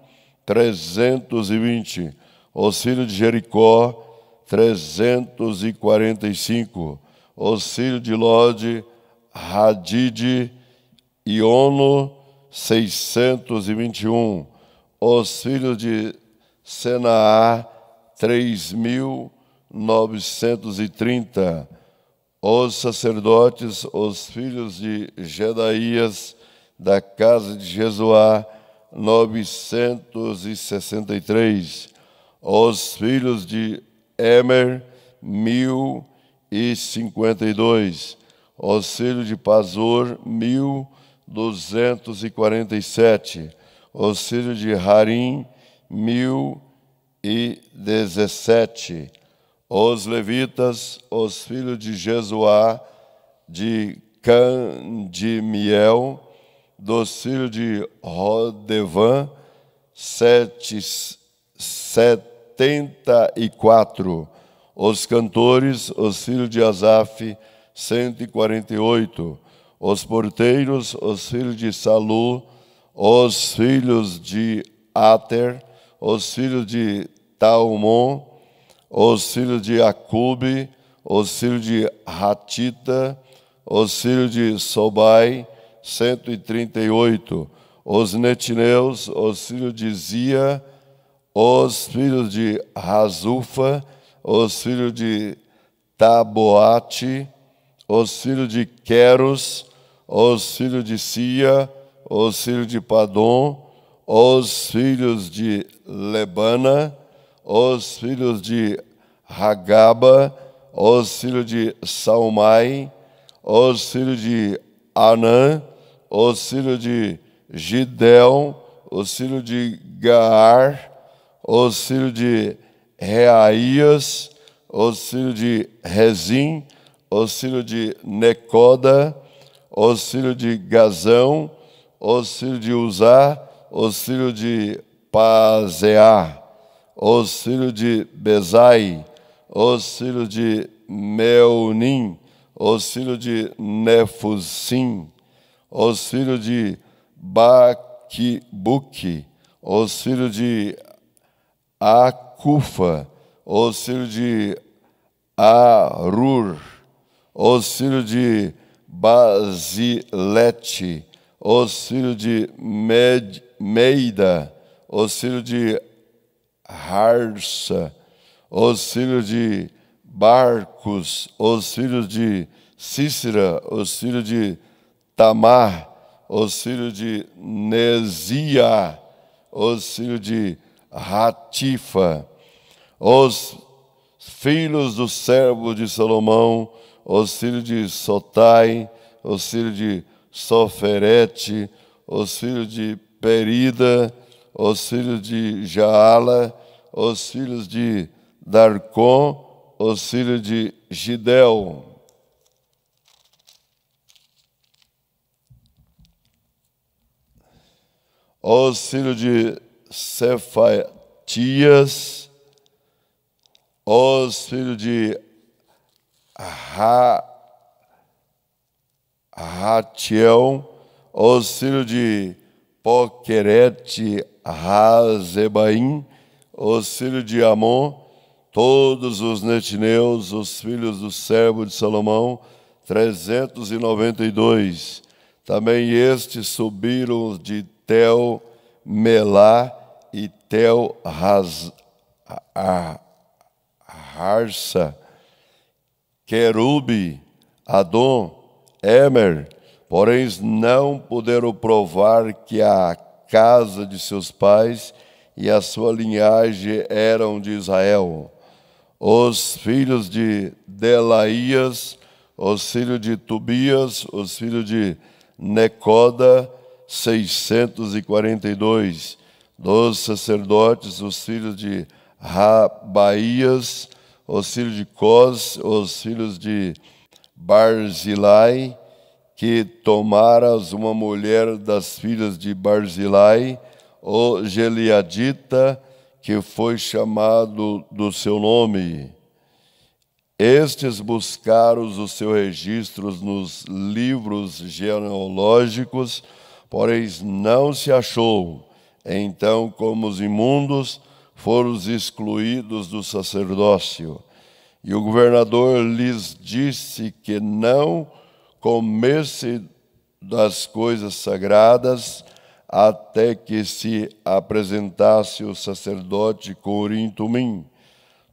320. Os filhos de Jericó, 345. Os filhos de Lode, Hadid e Ono, 621. Os filhos de Senaá, 3.930. Os sacerdotes, os filhos de Jedaías, da casa de Jesuá, 963. Os filhos de Emer, 1.052. Os filhos de Pazor, 1.247. Os filhos de Harim, 1.017. Os levitas, os filhos de Jesuá, de Candimiel, dos filhos de Rodevã, 74. Os cantores, os filhos de Asaf, 148. Os porteiros, os filhos de Salu, os filhos de Ater, os filhos de Talmon, os filhos de Acube, os filhos de Hatita, os filhos de Sobai, 138. os netineus, os filhos de Zia, os filhos de Razufa, os filhos de Taboate, os filhos de Queros, os filhos de Sia, os filhos de Padom, os filhos de Lebana, os filhos de Hagaba, os filhos de Salmai, os filhos de Anã, os filhos de Gidel, os filhos de Gaar, os filhos de Reaías, os filhos de Rezim, os filhos de Necoda, os filhos de Gazão, os filhos de Uzá, os filhos de Pazeá, os filhos de Bezai, os filhos de Meunim, os filhos de Nefusim, os filhos de Baquibuque, os filhos de Acufa, os filhos de Arur, os filhos de Basilete, os filhos de Meida, os filhos de Harsa, os filhos de Barcos, os filhos de Cícera, os filhos de Tamar, os filhos de Nezia, os filhos de Ratifa, os filhos do servo de Salomão, os filhos de Sotai, os filhos de Soferete, os filhos de Perida, os filhos de Jaala, os filhos de Darcon, os filhos de Gidel. Os filhos de Cefatias, os filhos de Ratiel, os filhos de Poquerete Razebaim, os filhos de Amon, todos os netineus, os filhos do servo de Salomão, 392. Também estes subiram de Tel Melá e Tel Harsa, Querube, Adom, Emer, porém não puderam provar que a casa de seus pais e a sua linhagem eram de Israel. Os filhos de Delaías, os filhos de Tobias, os filhos de Necoda, 642. Dos sacerdotes, os filhos de Rabaías, os filhos de Cos, os filhos de Barzilai, que tomaras uma mulher das filhas de Barzilai, o Geliadita, que foi chamado do seu nome. Estes buscaram os seus registros nos livros genealógicos, porém não se achou. Então, como os imundos, foram excluídos do sacerdócio. E o governador lhes disse que não comesse das coisas sagradas, até que se apresentasse o sacerdote com Urim e Tumim.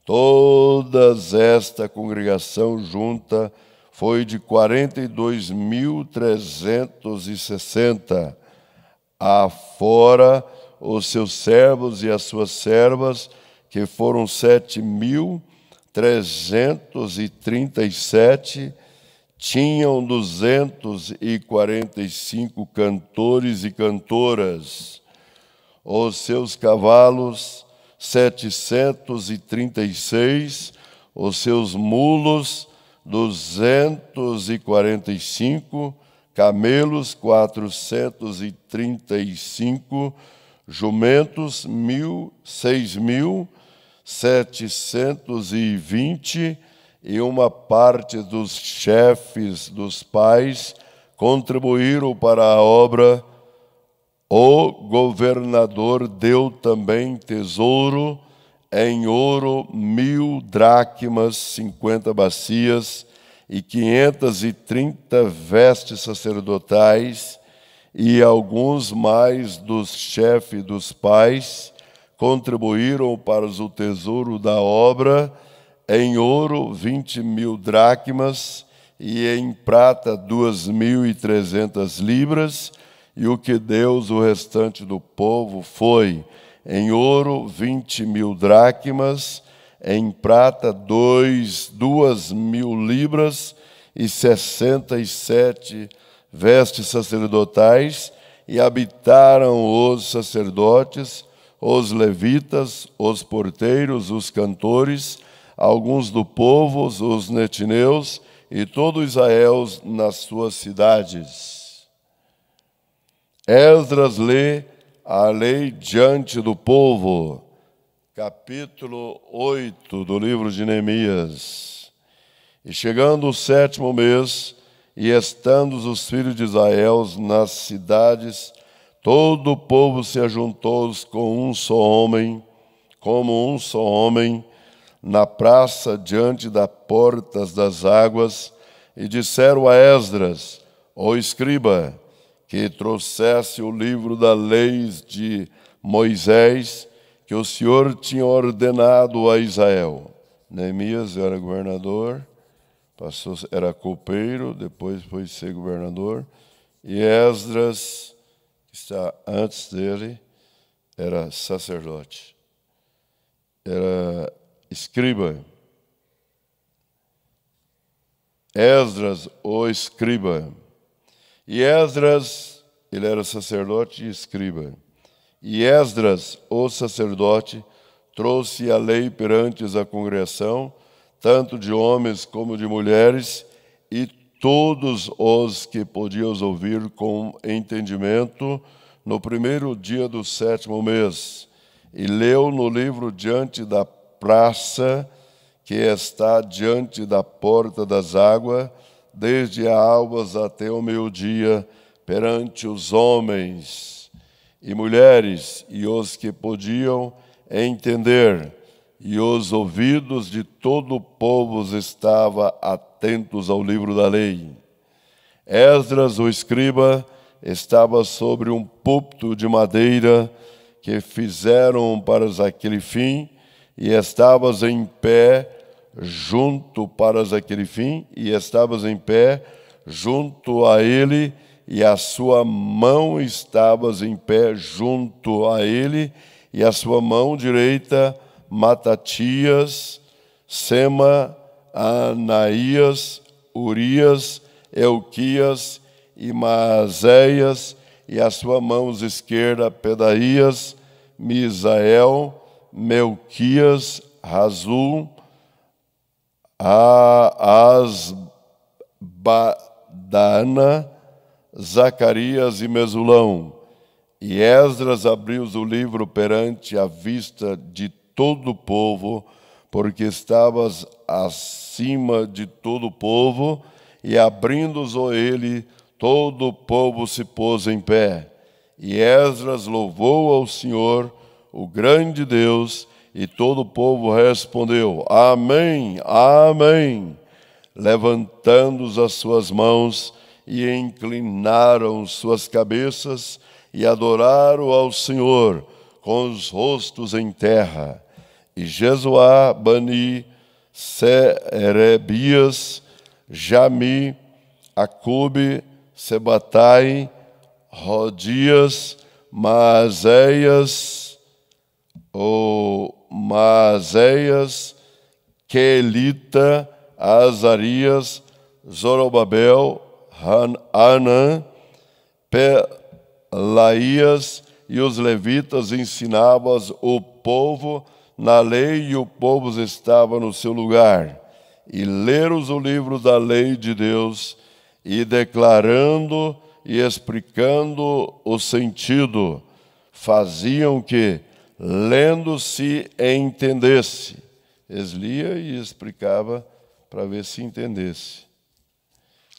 Toda esta congregação junta foi de 42.360, afora os seus servos e as suas servas, que foram 7.337, tinham 245 cantores e cantoras. Os seus cavalos, 736, os seus mulos, 245, camelos, 435, jumentos, 6.720, e uma parte dos chefes dos pais contribuíram para a obra. O governador deu também tesouro em ouro, 1.000 dracmas, 50 bacias, e 530 vestes sacerdotais, e alguns mais dos chefes dos pais contribuíram para o tesouro da obra, em ouro 20.000 dracmas e em prata 2.300 libras, e o que deu o restante do povo foi em ouro 20.000 dracmas, em prata 2.000 libras e 67 vestes sacerdotais, e habitaram os sacerdotes, os levitas, os porteiros, os cantores, alguns do povo, os netineus, e todo Israel nas suas cidades. Esdras lê a lei diante do povo. Capítulo 8 do livro de Neemias. E chegando o 7º mês, e estando os filhos de Israel nas cidades, todo o povo se ajuntou com um só homem, como um só homem, na praça diante das portas das águas, e disseram a Esdras, o escriba, que trouxesse o livro da lei de Moisés, que o Senhor tinha ordenado a Israel. Neemias era governador, era copeiro, depois foi ser governador, e Esdras, que está antes dele, era sacerdote, era escriba. Esdras, o escriba. E Esdras, ele era sacerdote e escriba. E Esdras, o sacerdote, trouxe a lei perante a congregação, tanto de homens como de mulheres, e todos os que podiam ouvir com entendimento, no primeiro dia do 7º mês. E leu no livro diante da praça, que está diante da porta das águas, desde a albas até o meio-dia, perante os homens e mulheres, e os que podiam entender, e os ouvidos de todo o povo estavam atentos ao livro da lei. Esdras, o escriba, estava sobre um púlpito de madeira que fizeram para aquele fim, e estavas em pé junto para aquele fim, e estavas em pé junto a ele, e a sua mão estavas em pé junto a ele, e a sua mão direita Matatias, Sema, Anaías, Urias, Elquias e Maazéias, e a sua mão esquerda Pedaías, Misael, Melquias, Razul, Asbadana, Zacarias e Mesulão. E Esdras abriu o livro perante a vista de todo o povo, porque estavas acima de todo o povo, e abrindo-o ele, todo o povo se pôs em pé. E Esdras louvou ao Senhor, o grande Deus, e todo o povo respondeu, Amém, Amém, levantando as suas mãos, e inclinaram suas cabeças, e adoraram ao Senhor, com os rostos em terra. E Jesuá, Bani, Serebias, Jami, Acube, Sebatai, Rodias, Maazéias, Quelita, Azarias, Zorobabel, Anã, Pelaías, e os levitas ensinavam o povo na lei, e o povo estava no seu lugar. E leram o livro da lei de Deus, e declarando e explicando o sentido, faziam que, lendo, se entendesse. Eles lia e explicava para ver se entendesse.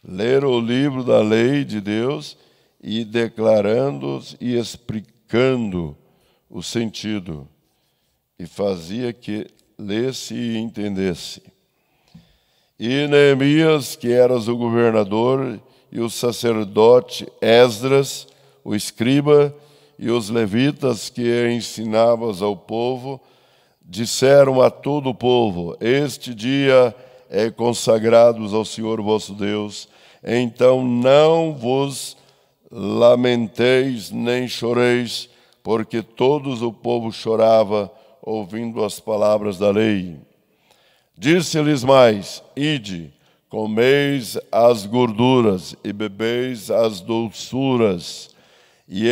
Leram o livro da lei de Deus e declarando e explicando o sentido, e fazia que lesse e entendesse. E Neemias, que era o governador, e o sacerdote Esdras, o escriba e os levitas que ensinavas ao povo, disseram a todo o povo: este dia é consagrado ao Senhor vosso Deus, então não vos lamenteis nem choreis, porque todos o povo chorava ouvindo as palavras da lei. Disse-lhes mais: ide, comeis as gorduras e bebeis as doçuras, e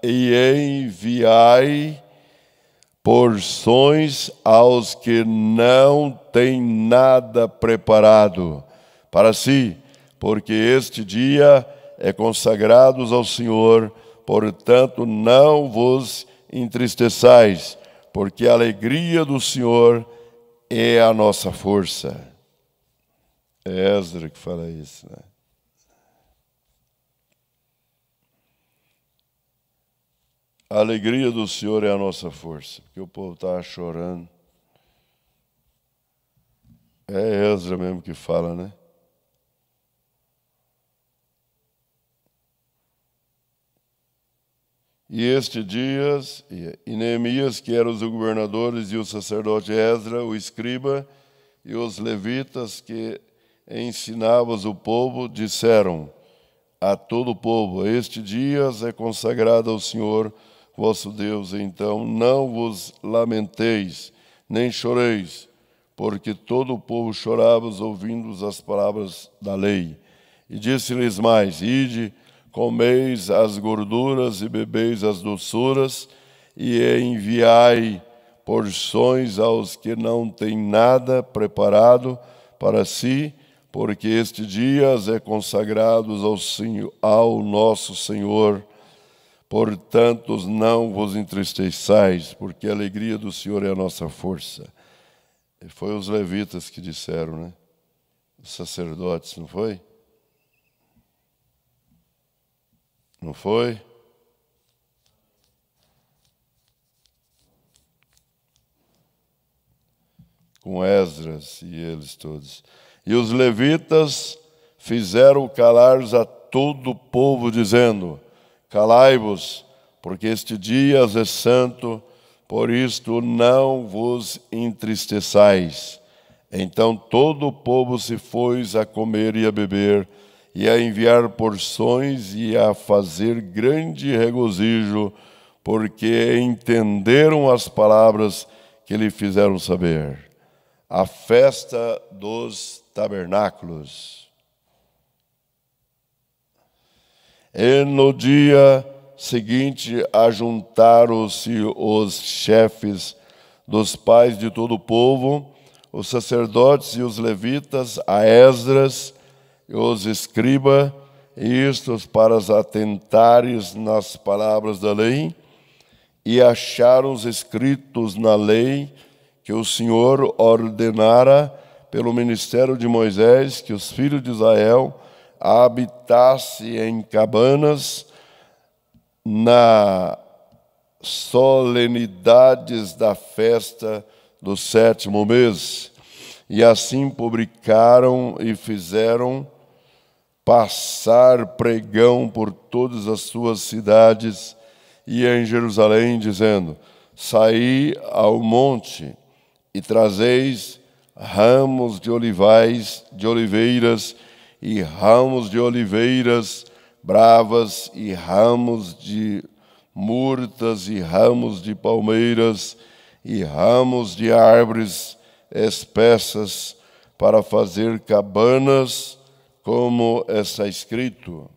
enviai porções aos que não têm nada preparado para si, porque este dia é consagrado ao Senhor, portanto não vos entristeçais, porque a alegria do Senhor é a nossa força. É Esdra que fala isso, né? A alegria do Senhor é a nossa força, porque o povo estava chorando. É Esdra mesmo que fala, né? E este dias, e Neemias, que eram os governadores, e o sacerdote Esdra, o escriba, e os levitas que ensinavam o povo, disseram a todo o povo: este dias é consagrado ao Senhor vosso Deus, então não vos lamenteis, nem choreis, porque todo o povo chorava ouvindo as palavras da lei. E disse-lhes mais: ide, comeis as gorduras e bebeis as doçuras, e enviai porções aos que não têm nada preparado para si, porque este dia é consagrado ao nosso Senhor. Portanto, não vos entristeçais, porque a alegria do Senhor é a nossa força. E foi os levitas que disseram, né? Os sacerdotes, não foi? Não foi? Com Esdras e eles todos. E os levitas fizeram calar a todo o povo, dizendo: calai-vos, porque este dia é santo, por isto não vos entristeçais. Então todo o povo se pôs a comer e a beber, e a enviar porções e a fazer grande regozijo, porque entenderam as palavras que lhe fizeram saber. A festa dos tabernáculos. E no dia seguinte ajuntaram-se os chefes dos pais de todo o povo, os sacerdotes e os levitas, a Esdras e os escribas, estes para atentares nas palavras da lei, e acharam os escritos na lei que o Senhor ordenara pelo ministério de Moisés, que os filhos de Israel habitassem em cabanas nas solenidades da festa do 7º mês. E assim publicaram e fizeram passar pregão por todas as suas cidades e em Jerusalém, dizendo: saí ao monte e trazeis ramos de oliveiras e ramos de oliveiras bravas e ramos de murtas e ramos de palmeiras e ramos de árvores espessas para fazer cabanas, como está escrito.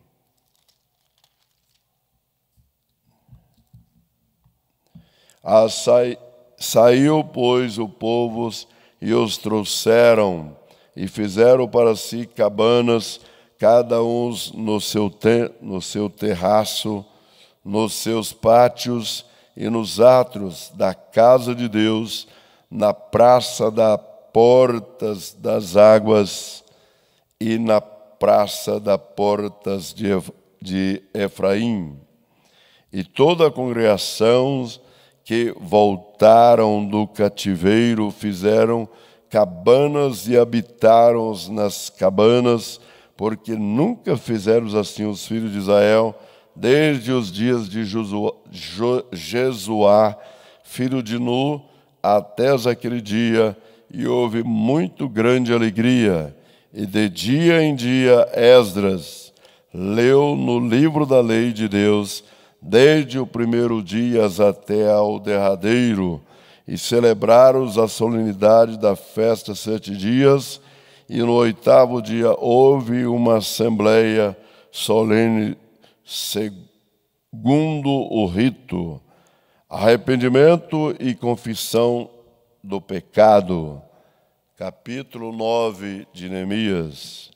Saiu, pois, o povo e os trouxeram, e fizeram para si cabanas, cada um no seu terraço, nos seus pátios e nos átrios da casa de Deus, na praça das portas das águas e na praça das portas de Efraim. E toda a congregação que voltaram do cativeiro fizeram cabanas e habitaram nas cabanas, porque nunca fizeram assim os filhos de Israel, desde os dias de Jesuá, filho de Nu, até aquele dia, e houve muito grande alegria. E de dia em dia Esdras leu no livro da lei de Deus, desde o primeiro dia até ao derradeiro, e celebraram a solenidade da festa 7 dias, e no 8º dia houve uma assembleia solene segundo o rito, arrependimento e confissão do pecado. Capítulo 9 de Neemias.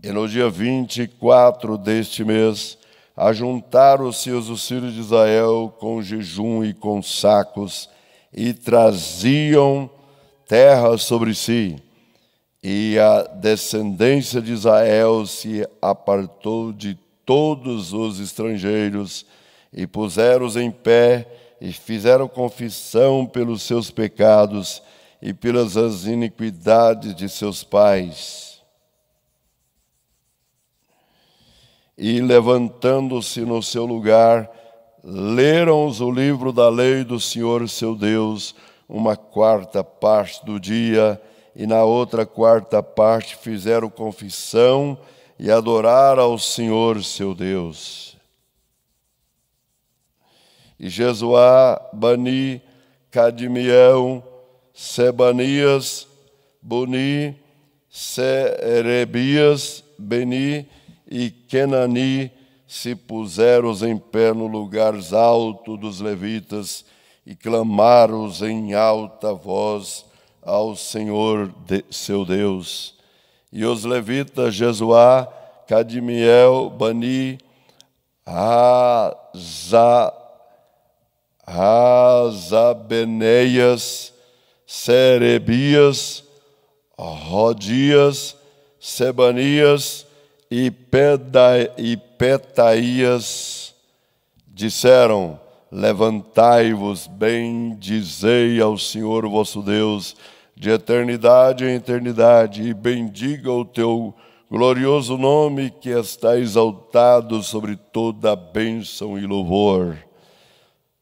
E no dia 24 deste mês, ajuntaram-se os filhos de Israel com jejum e com sacos, e traziam terra sobre si. E a descendência de Israel se apartou de todos os estrangeiros, e puseram-os em pé, e fizeram confissão pelos seus pecados e pelas as iniquidades de seus pais. E levantando-se no seu lugar, leram o livro da lei do Senhor seu Deus, uma quarta parte do dia, e na outra quarta parte fizeram confissão e adoraram ao Senhor seu Deus. E Jesuá, Bani, Cadmiel, Sebanias, Buni, Serebias, Beni e Kenani se puseram em pé no lugar alto dos levitas e clamaram em alta voz ao Senhor seu Deus. E os levitas Jesuá, Cadmiel, Bani, Azabeneias, Serebias, Rodias, Sebanias e Petaías disseram: levantai-vos, bendizei ao Senhor vosso Deus, de eternidade em eternidade, e bendiga o teu glorioso nome, que está exaltado sobre toda a bênção e louvor.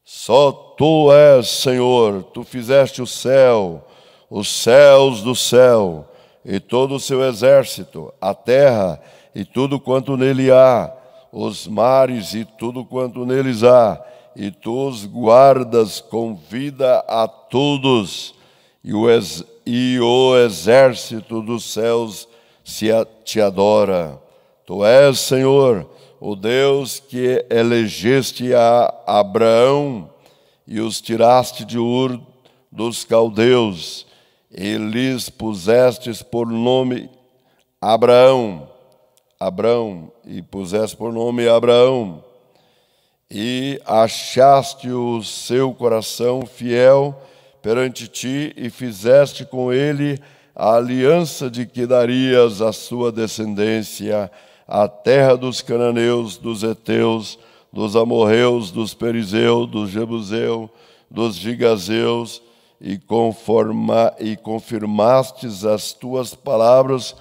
Só tu és, Senhor, tu fizeste o céu, os céus do céu, e todo o seu exército, a terra e tudo quanto nele há, os mares e tudo quanto neles há, e tu os guardas com vida a todos, e o exército dos céus te adora. Tu és, Senhor, o Deus que elegeste a Abraão e os tiraste de Ur dos caldeus, e lhes pusestes por nome Abraão, e puseste por nome Abraão, e achaste o seu coração fiel perante ti, e fizeste com ele a aliança de que darias à sua descendência a terra dos cananeus, dos heteus, dos amorreus, dos perizeus, dos jebuseus, dos gigazeus, e confirmastes as tuas palavras,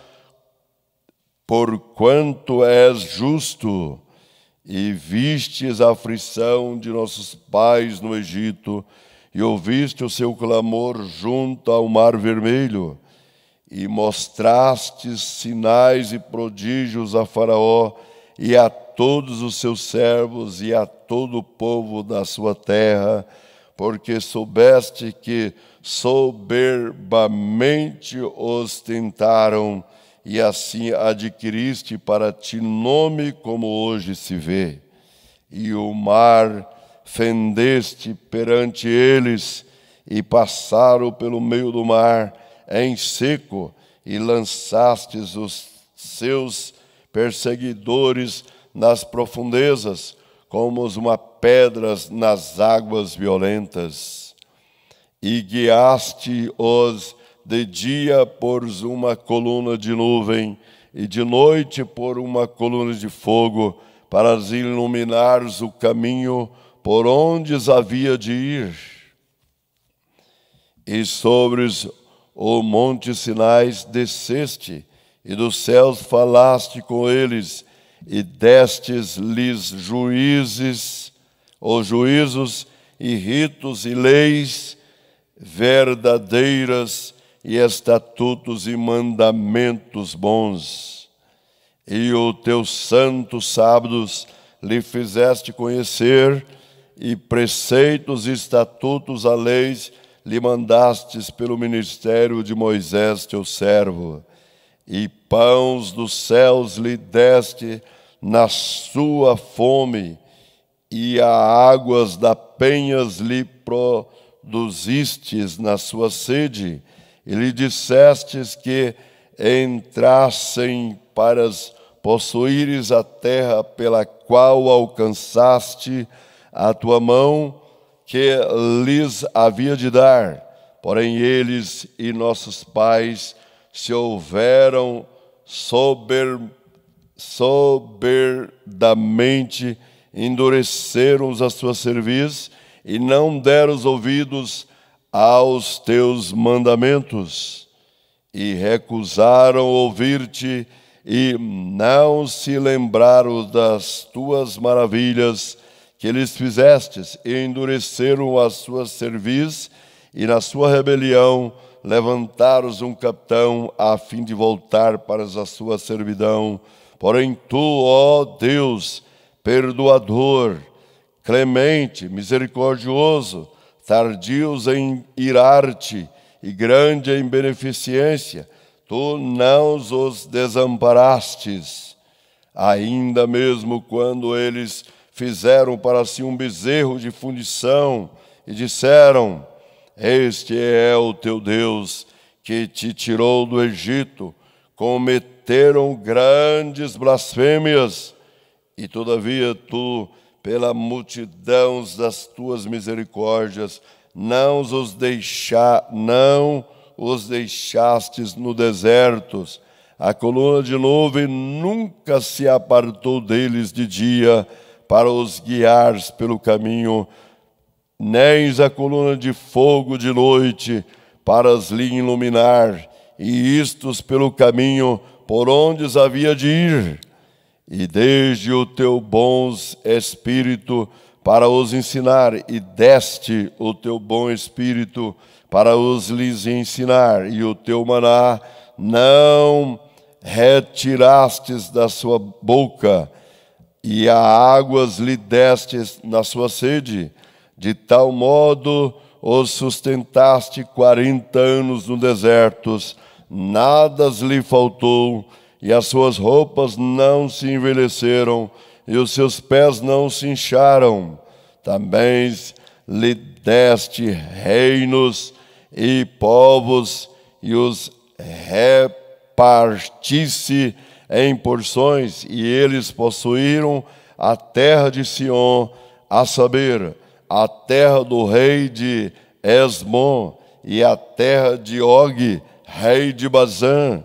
porquanto és justo, e vistes a aflição de nossos pais no Egito, e ouviste o seu clamor junto ao Mar Vermelho, e mostrastes sinais e prodígios a Faraó e a todos os seus servos e a todo o povo da sua terra, porque soubeste que soberbamente os tentaram, e assim adquiriste para ti nome como hoje se vê. E o mar fendeste perante eles, e passaram pelo meio do mar em seco, e lançastes os seus perseguidores nas profundezas, como uma pedras nas águas violentas. E guiaste-os de dia por uma coluna de nuvem, e de noite por uma coluna de fogo, para iluminares o caminho por onde havia de ir. E sobre o monte Sinai desceste, e dos céus falaste com eles, e destes-lhes juízos e ritos e leis verdadeiras e estatutos e mandamentos bons. E os teus santos sábados lhe fizeste conhecer, e preceitos e estatutos a leis lhe mandastes pelo ministério de Moisés, teu servo. E pães dos céus lhe deste na sua fome, e a águas da penhas lhe produzistes na sua sede, e lhe dissestes que entrassem para possuíres a terra pela qual alcançaste a tua mão, que lhes havia de dar. Porém eles e nossos pais se houveram soberbamente, endureceram a sua cerviz e não deram os ouvidos aos teus mandamentos, e recusaram ouvir-te, e não se lembraram das tuas maravilhas que lhes fizestes, e endureceram a sua cerviz, e na sua rebelião levantaram um capitão a fim de voltar para a sua servidão. Porém tu, ó Deus, perdoador, clemente, misericordioso, tardios em irar-te e grande em beneficência, tu não os desamparastes, ainda mesmo quando eles fizeram para si um bezerro de fundição e disseram: este é o teu Deus que te tirou do Egito. Cometeram grandes blasfêmias, e todavia tu, pela multidão das tuas misericórdias, não os deixastes no deserto. A coluna de nuvem nunca se apartou deles de dia para os guiar pelo caminho, nem a coluna de fogo de noite para as lhe iluminar, e istos pelo caminho por onde havia de ir. E desde o teu bom espírito para os ensinar, e deste o teu bom espírito para os lhes ensinar, e o teu maná não retirastes da sua boca, e a águas lhe destes na sua sede. De tal modo os sustentaste 40 anos no deserto, nada lhe faltou, e as suas roupas não se envelheceram, e os seus pés não se incharam. Também lhe deste reinos e povos, e os repartisse em porções, e eles possuíram a terra de Sião, a saber, a terra do rei de Esbom, e a terra de Og, rei de Bazã.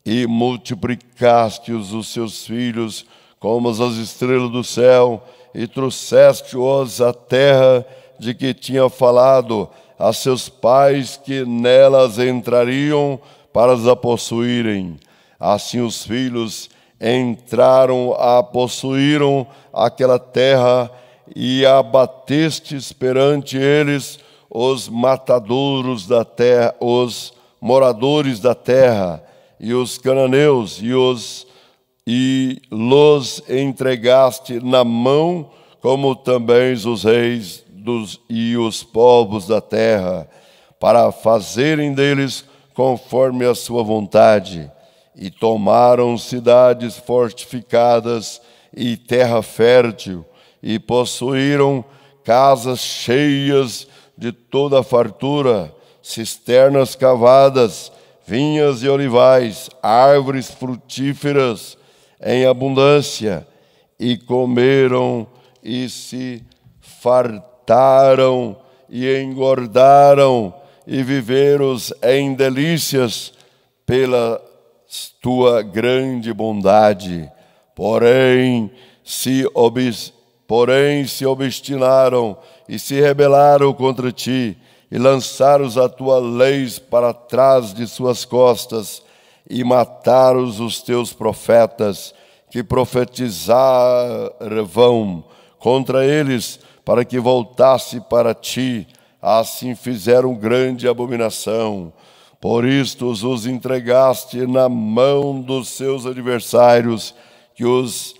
E multiplicaste os seus filhos como as estrelas do céu, e trouxeste-os à terra de que tinha falado a seus pais, que nelas entrariam para a possuírem. Assim os filhos entraram, possuíram aquela terra, e abatestes perante eles os matadouros da terra, os moradores da terra, e os cananeus, e los entregaste na mão, como também os reis e os povos da terra, para fazerem deles conforme a sua vontade. E tomaram cidades fortificadas e terra fértil, e possuíram casas cheias de toda a fartura, cisternas cavadas, vinhas e olivais, árvores frutíferas em abundância, e comeram e se fartaram e engordaram, e viveram em delícias pela tua grande bondade. Porém se obstinaram e se rebelaram contra ti, e lançaram a tua lei para trás de suas costas, e mataram os teus profetas, que profetizavam contra eles, para que voltasse para ti. Assim fizeram grande abominação. Por isto os entregaste na mão dos seus adversários, que os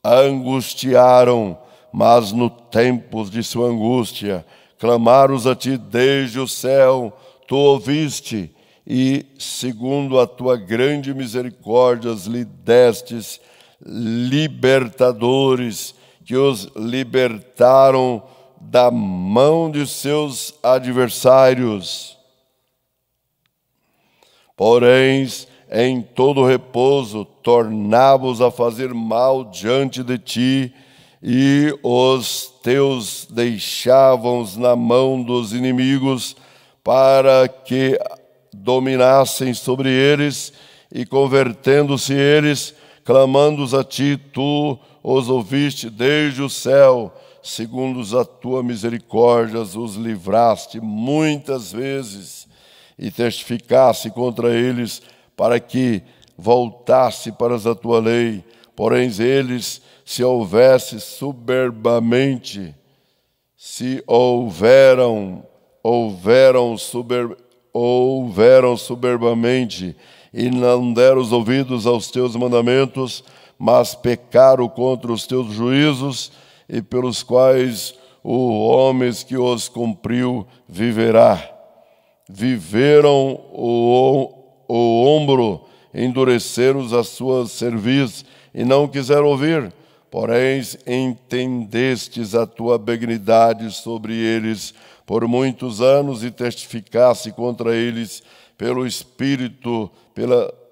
angustiaram. Mas no tempo de sua angústia, clamaram a ti desde o céu, tu ouviste, e segundo a tua grande misericórdia lhe destes libertadores, que os libertaram da mão de seus adversários. Porém, em todo repouso, tornava-os a fazer mal diante de ti, e os teus deixavam na mão dos inimigos, para que dominassem sobre eles, e convertendo-se eles, clamando-os a ti, tu os ouviste desde o céu, segundo a tua misericórdia os livraste muitas vezes, e testificasse contra eles, para que voltasse para a tua lei. Porém eles, se houveram soberbamente, e não deram os ouvidos aos teus mandamentos, mas pecaram contra os teus juízos, e pelos quais o homem que os cumpriu viverá. Viveram o ombro, endureceram as suas cerviz, e não quiseram ouvir. Porém, entendestes a tua benignidade sobre eles por muitos anos, e testificasse contra eles pelo Espírito,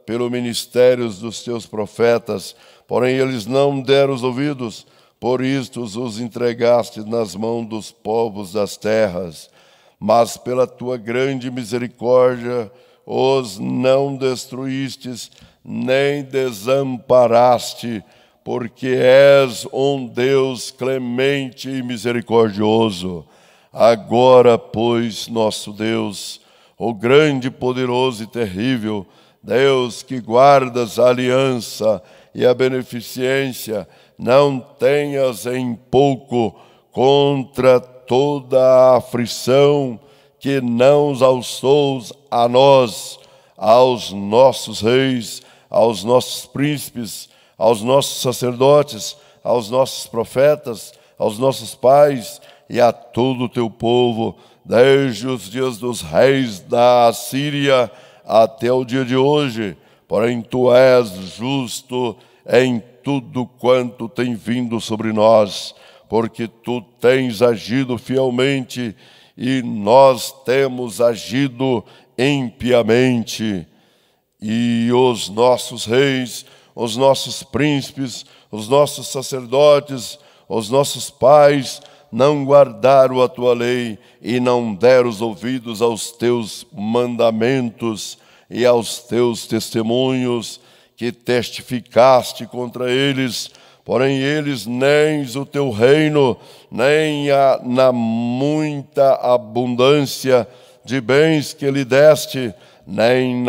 pelo ministério dos teus profetas. Porém, eles não deram os ouvidos, por isto os entregaste nas mãos dos povos das terras. Mas pela tua grande misericórdia os não destruístes, nem desamparaste, porque és um Deus clemente e misericordioso. Agora, pois, nosso Deus, o grande, poderoso e terrível, Deus que guardas a aliança e a beneficência, não tenhas em pouco contra toda a aflição que não alçou a nós, aos nossos reis, aos nossos príncipes, aos nossos sacerdotes, aos nossos profetas, aos nossos pais e a todo o teu povo, desde os dias dos reis da Assíria até o dia de hoje. Porém, tu és justo em tudo quanto tem vindo sobre nós, porque tu tens agido fielmente e nós temos agido impiamente. E os nossos reis, os nossos príncipes, os nossos sacerdotes, os nossos pais não guardaram a tua lei e não deram os ouvidos aos teus mandamentos e aos teus testemunhos que testificaste contra eles. Porém eles nem o teu reino, nem na muita abundância de bens que lhe deste, nem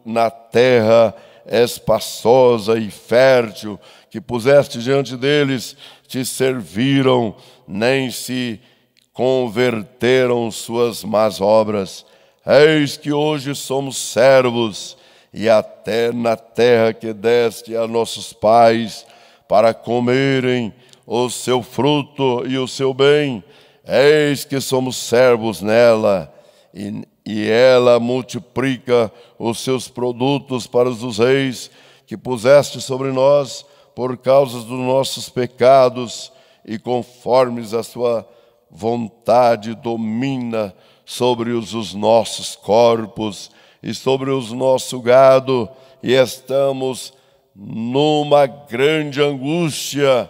na terra espaçosa e fértil que puseste diante deles, te serviram, nem se converteram suas más obras. Eis que hoje somos servos, e até na terra que deste a nossos pais, para comerem o seu fruto e o seu bem. Eis que somos servos nela, e ela multiplica os seus produtos para os reis que puseste sobre nós por causa dos nossos pecados, e conformes a sua vontade domina sobre os nossos corpos e sobre o nosso gado, e estamos numa grande angústia,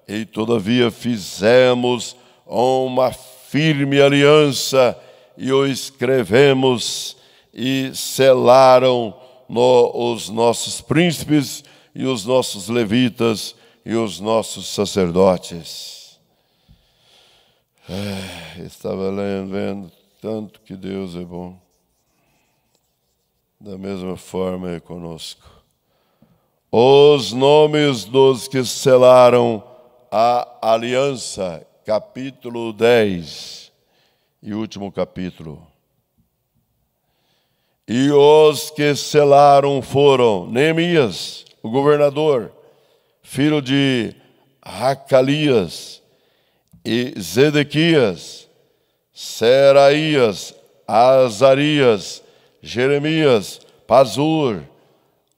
e todavia fizemos uma firme aliança, e o escrevemos, e selaram os nossos príncipes, e os nossos levitas, e os nossos sacerdotes. Estava vendo tanto que Deus é bom. Da mesma forma é conosco. Os nomes dos que selaram a aliança, capítulo 10 e último capítulo. E os que selaram foram Neemias, o governador, filho de Racalias, e Zedequias, Seraías, Azarias, Jeremias, Pazur,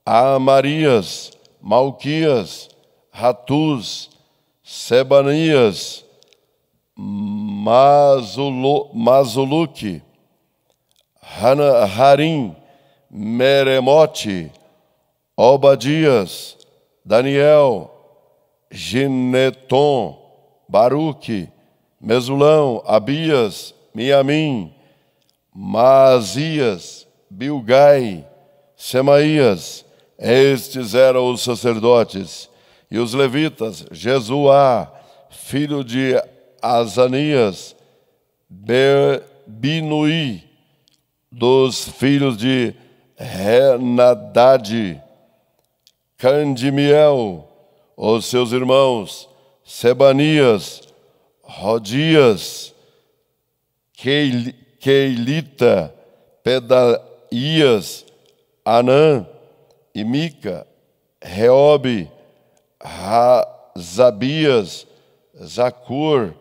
Amarias, Malquias, Ratuz, Sebanias, Mazuluque, Harim, Meremote, Obadias, Daniel, Gineton, Baruque, Mesulão, Abias, Miamim, Maazias, Bilgai, Semaías. Estes eram os sacerdotes. E os levitas, Jesuá, filho de Azanias, Binuí, dos filhos de Renadade, Candimiel, os seus irmãos, Sebanias, Rodias, Keilita, Pedaías, Anã e Mica, Reobe, Razabias, Zacur,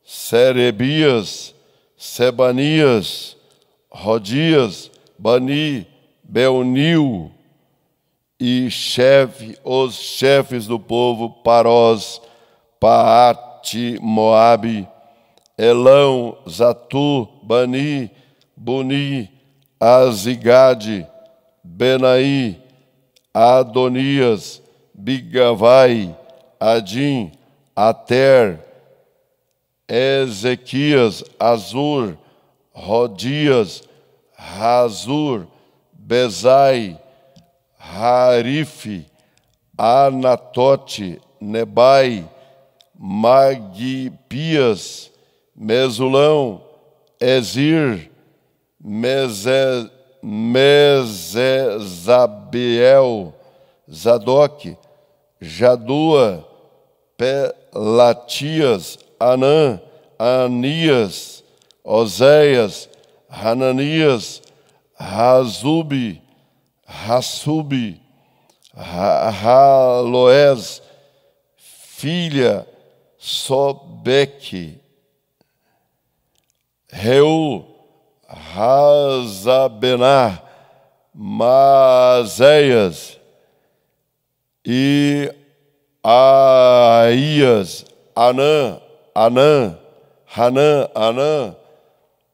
Serebias, Sebanias, Rodias, Bani, Beonil e os chefes do povo, Parós, Paate, Moabe, Elão, Zatu, Bani, Buni, Azigade, Benaí, Adonias, Bigavai, Adim, Ater, Ezequias, Azur, Rodias, Razur, Bezai, Harife, Anatote, Nebai, Magpias, Mesulão, Ezir, Mesezabiel, Zadok, Jadua, Pelatias, Anã, Anias, Oséias, Hananias, Razubi, Hassubi, Haloés, filha, Sobeque, Reu, Razabená, Mazéias e Aías, Anã, Hanã,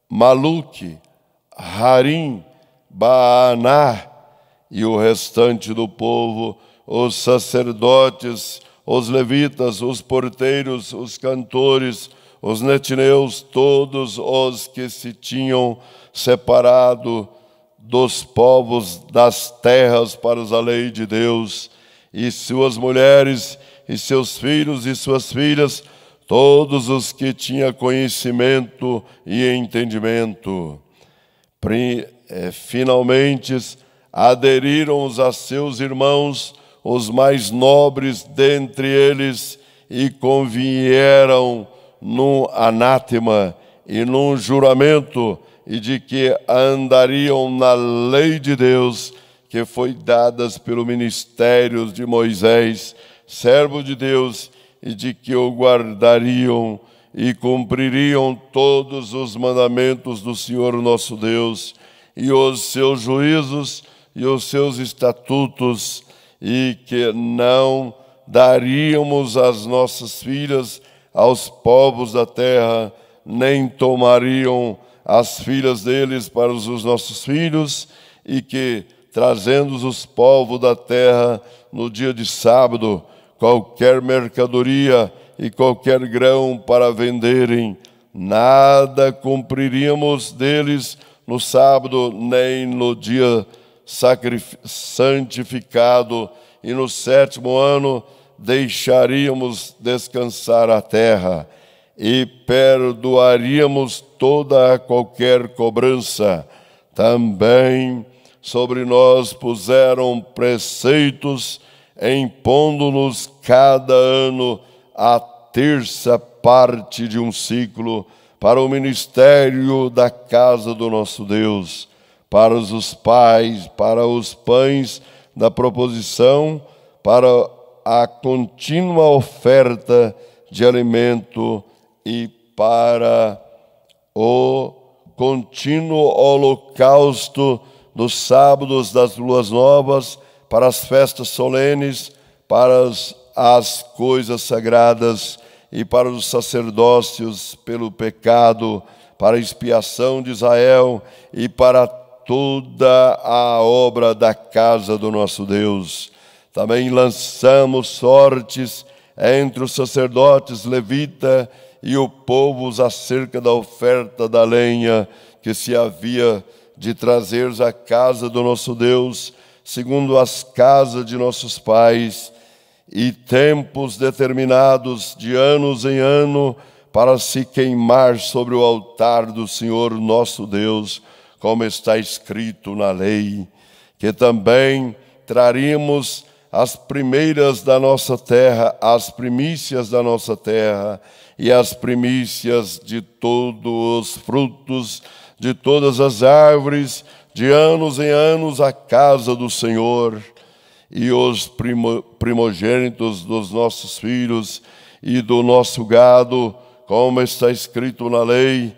Maluque, Harim, Baaná e o restante do povo, os sacerdotes, os levitas, os porteiros, os cantores, os netineus, todos os que se tinham separado dos povos das terras para a lei de Deus, e suas mulheres, e seus filhos e suas filhas, todos os que tinham conhecimento e entendimento. Finalmente, aderiram a seus irmãos, os mais nobres dentre eles, e convieram num anátema e num juramento, e de que andariam na lei de Deus, que foi dadas pelo ministério de Moisés, servo de Deus, e de que o guardariam e cumpririam todos os mandamentos do Senhor nosso Deus, e os seus juízos e os seus estatutos, e que não daríamos as nossas filhas aos povos da terra, nem tomariam as filhas deles para os nossos filhos, e que, trazendo os povos da terra no dia de sábado, qualquer mercadoria e qualquer grão para venderem, nada cumpriríamos deles no sábado, nem no dia santificado, e no 7º ano deixaríamos descansar a terra, e perdoaríamos toda qualquer cobrança. Também sobre nós puseram preceitos impondo-nos cada ano a terça parte de um ciclo para o ministério da casa do nosso Deus, para os pais, para os pães da proposição, para a contínua oferta de alimento e para o contínuo holocausto dos sábados das luas novas, para as festas solenes, para as coisas sagradas e para os sacerdócios pelo pecado, para a expiação de Israel e para toda a obra da casa do nosso Deus. Também lançamos sortes entre os sacerdotes levita e o povo acerca da oferta da lenha que se havia de trazer à casa do nosso Deus, segundo as casas de nossos pais, e tempos determinados de anos em ano para se queimar sobre o altar do Senhor nosso Deus, como está escrito na lei, que também traríamos as primeiras da nossa terra, as primícias da nossa terra, e as primícias de todos os frutos, de todas as árvores, de anos em anos à casa do Senhor, e os primogênitos dos nossos filhos e do nosso gado, como está escrito na lei,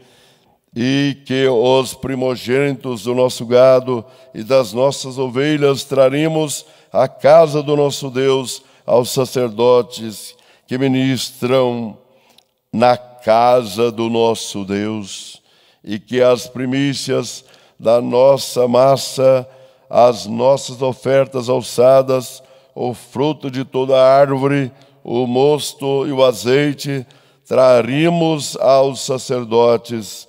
e que os primogênitos do nosso gado e das nossas ovelhas traríamos à casa do nosso Deus, aos sacerdotes que ministram na casa do nosso Deus, e que as primícias da nossa massa, as nossas ofertas alçadas, o fruto de toda árvore, o mosto e o azeite, traríamos aos sacerdotes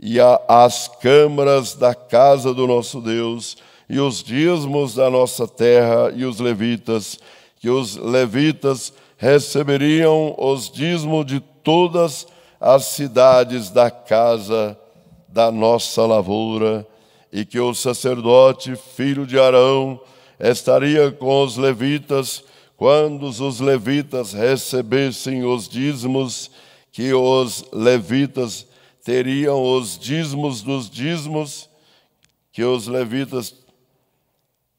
e às câmaras da casa do nosso Deus, e os dízimos da nossa terra e os levitas, que os levitas receberiam os dízimos de todas as cidades da casa da nossa lavoura, e que o sacerdote, filho de Arão, estaria com os levitas quando os levitas recebessem os dízimos, que os levitas teriam os dízimos dos dízimos, que os levitas...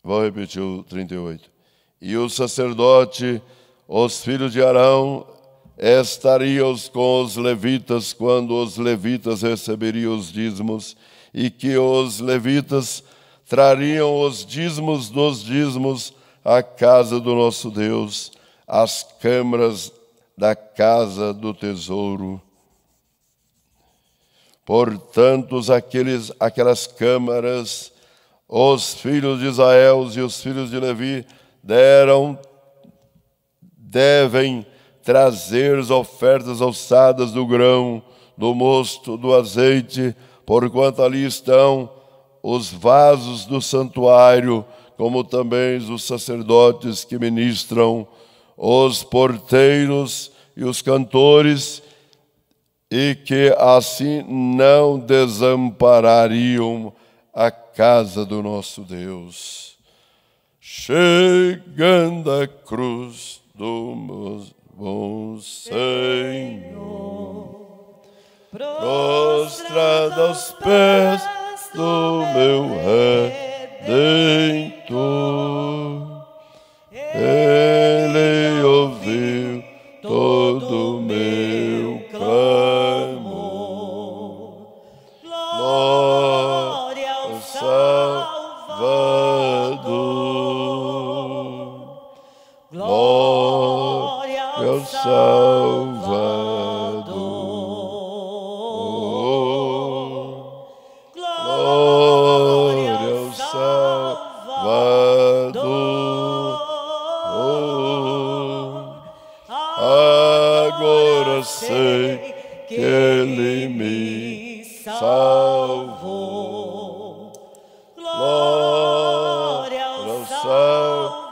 Vou repetir o 38. E o sacerdote, os filhos de Arão, estariam com os levitas quando os levitas receberiam os dízimos, e que os levitas trariam os dízimos dos dízimos à casa do nosso Deus, às câmaras da casa do tesouro. Portanto, aquelas câmaras, os filhos de Israel e os filhos de Levi devem trazer as ofertas alçadas do grão, do mosto, do azeite, porquanto ali estão os vasos do santuário, como também os sacerdotes que ministram, os porteiros e os cantores, e que assim não desamparariam a casa do nosso Deus. Chegando à cruz do bom Senhor, prostrado aos pés do meu Redentor, Ele ouviu todo o meu clamor. Glória ao Salvador, glória ao Salvador, glória ao Salvador. Agora sei que Ele me salvou. Glória ao Salvador.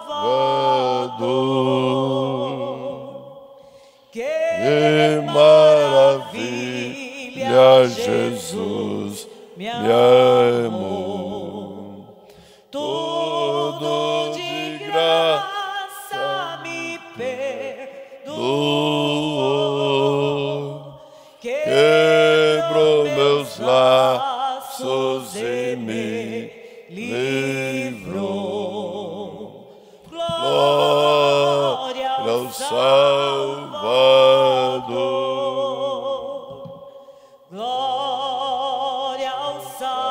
Que maravilha, Jesus me amou. Tudo de graça ao Salvador.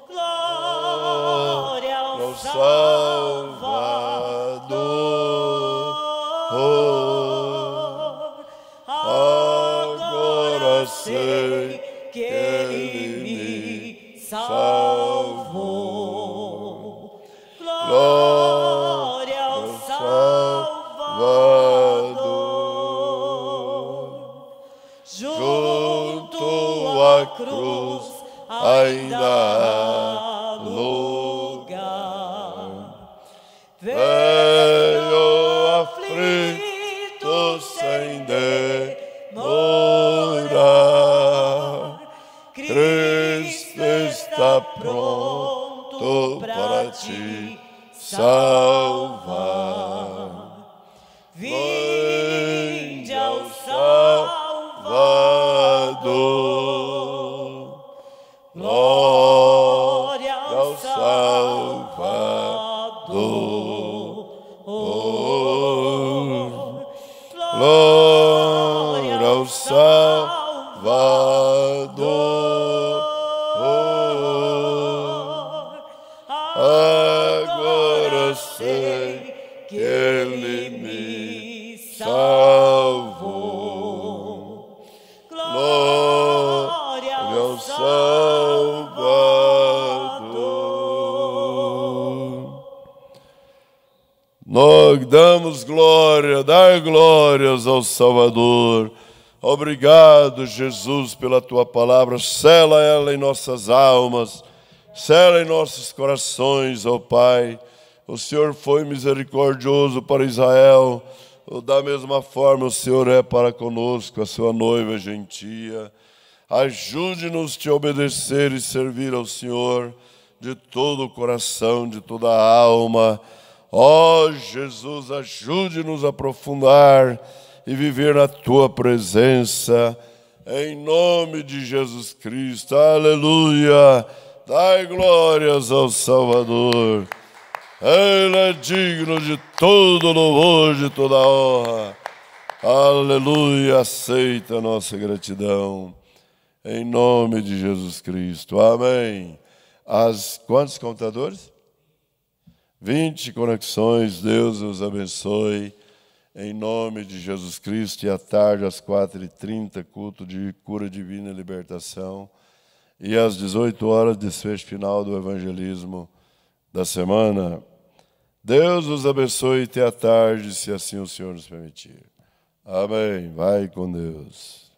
Glória ao Salvador. Agora sei que Ele me salvou. Glória ao Salvador. Junto à cruz ainda há lugar. Veio aflito sem demorar. Cristo está pronto para te salvar. Vinde ao Salvador. Glória ao Salvador. Glória ao Salvador. Agora sei que Ele me salvou. Glória ao Salvador. Nós damos glória, dar glórias ao Salvador. Obrigado, Jesus, pela Tua palavra. Sela ela em nossas almas. Sela em nossos corações, ó Pai. O Senhor foi misericordioso para Israel. Da mesma forma, o Senhor é para conosco, a sua noiva gentia. Ajude-nos a te obedecer e servir ao Senhor de todo o coração, de toda a alma. Ó Jesus, ajude-nos a aprofundar e viver na Tua presença. Em nome de Jesus Cristo. Aleluia. Dai glórias ao Salvador. Ele é digno de todo louvor, de toda honra. Aleluia. Aceita a nossa gratidão. Em nome de Jesus Cristo. Amém. Quantos contadores? 20 conexões. Deus os abençoe. Em nome de Jesus Cristo. E à tarde, às 4h30, culto de cura divina e libertação. E às 18 horas, desfecho final do evangelismo da semana. Deus os abençoe até a tarde, se assim o Senhor nos permitir. Amém. Vai com Deus.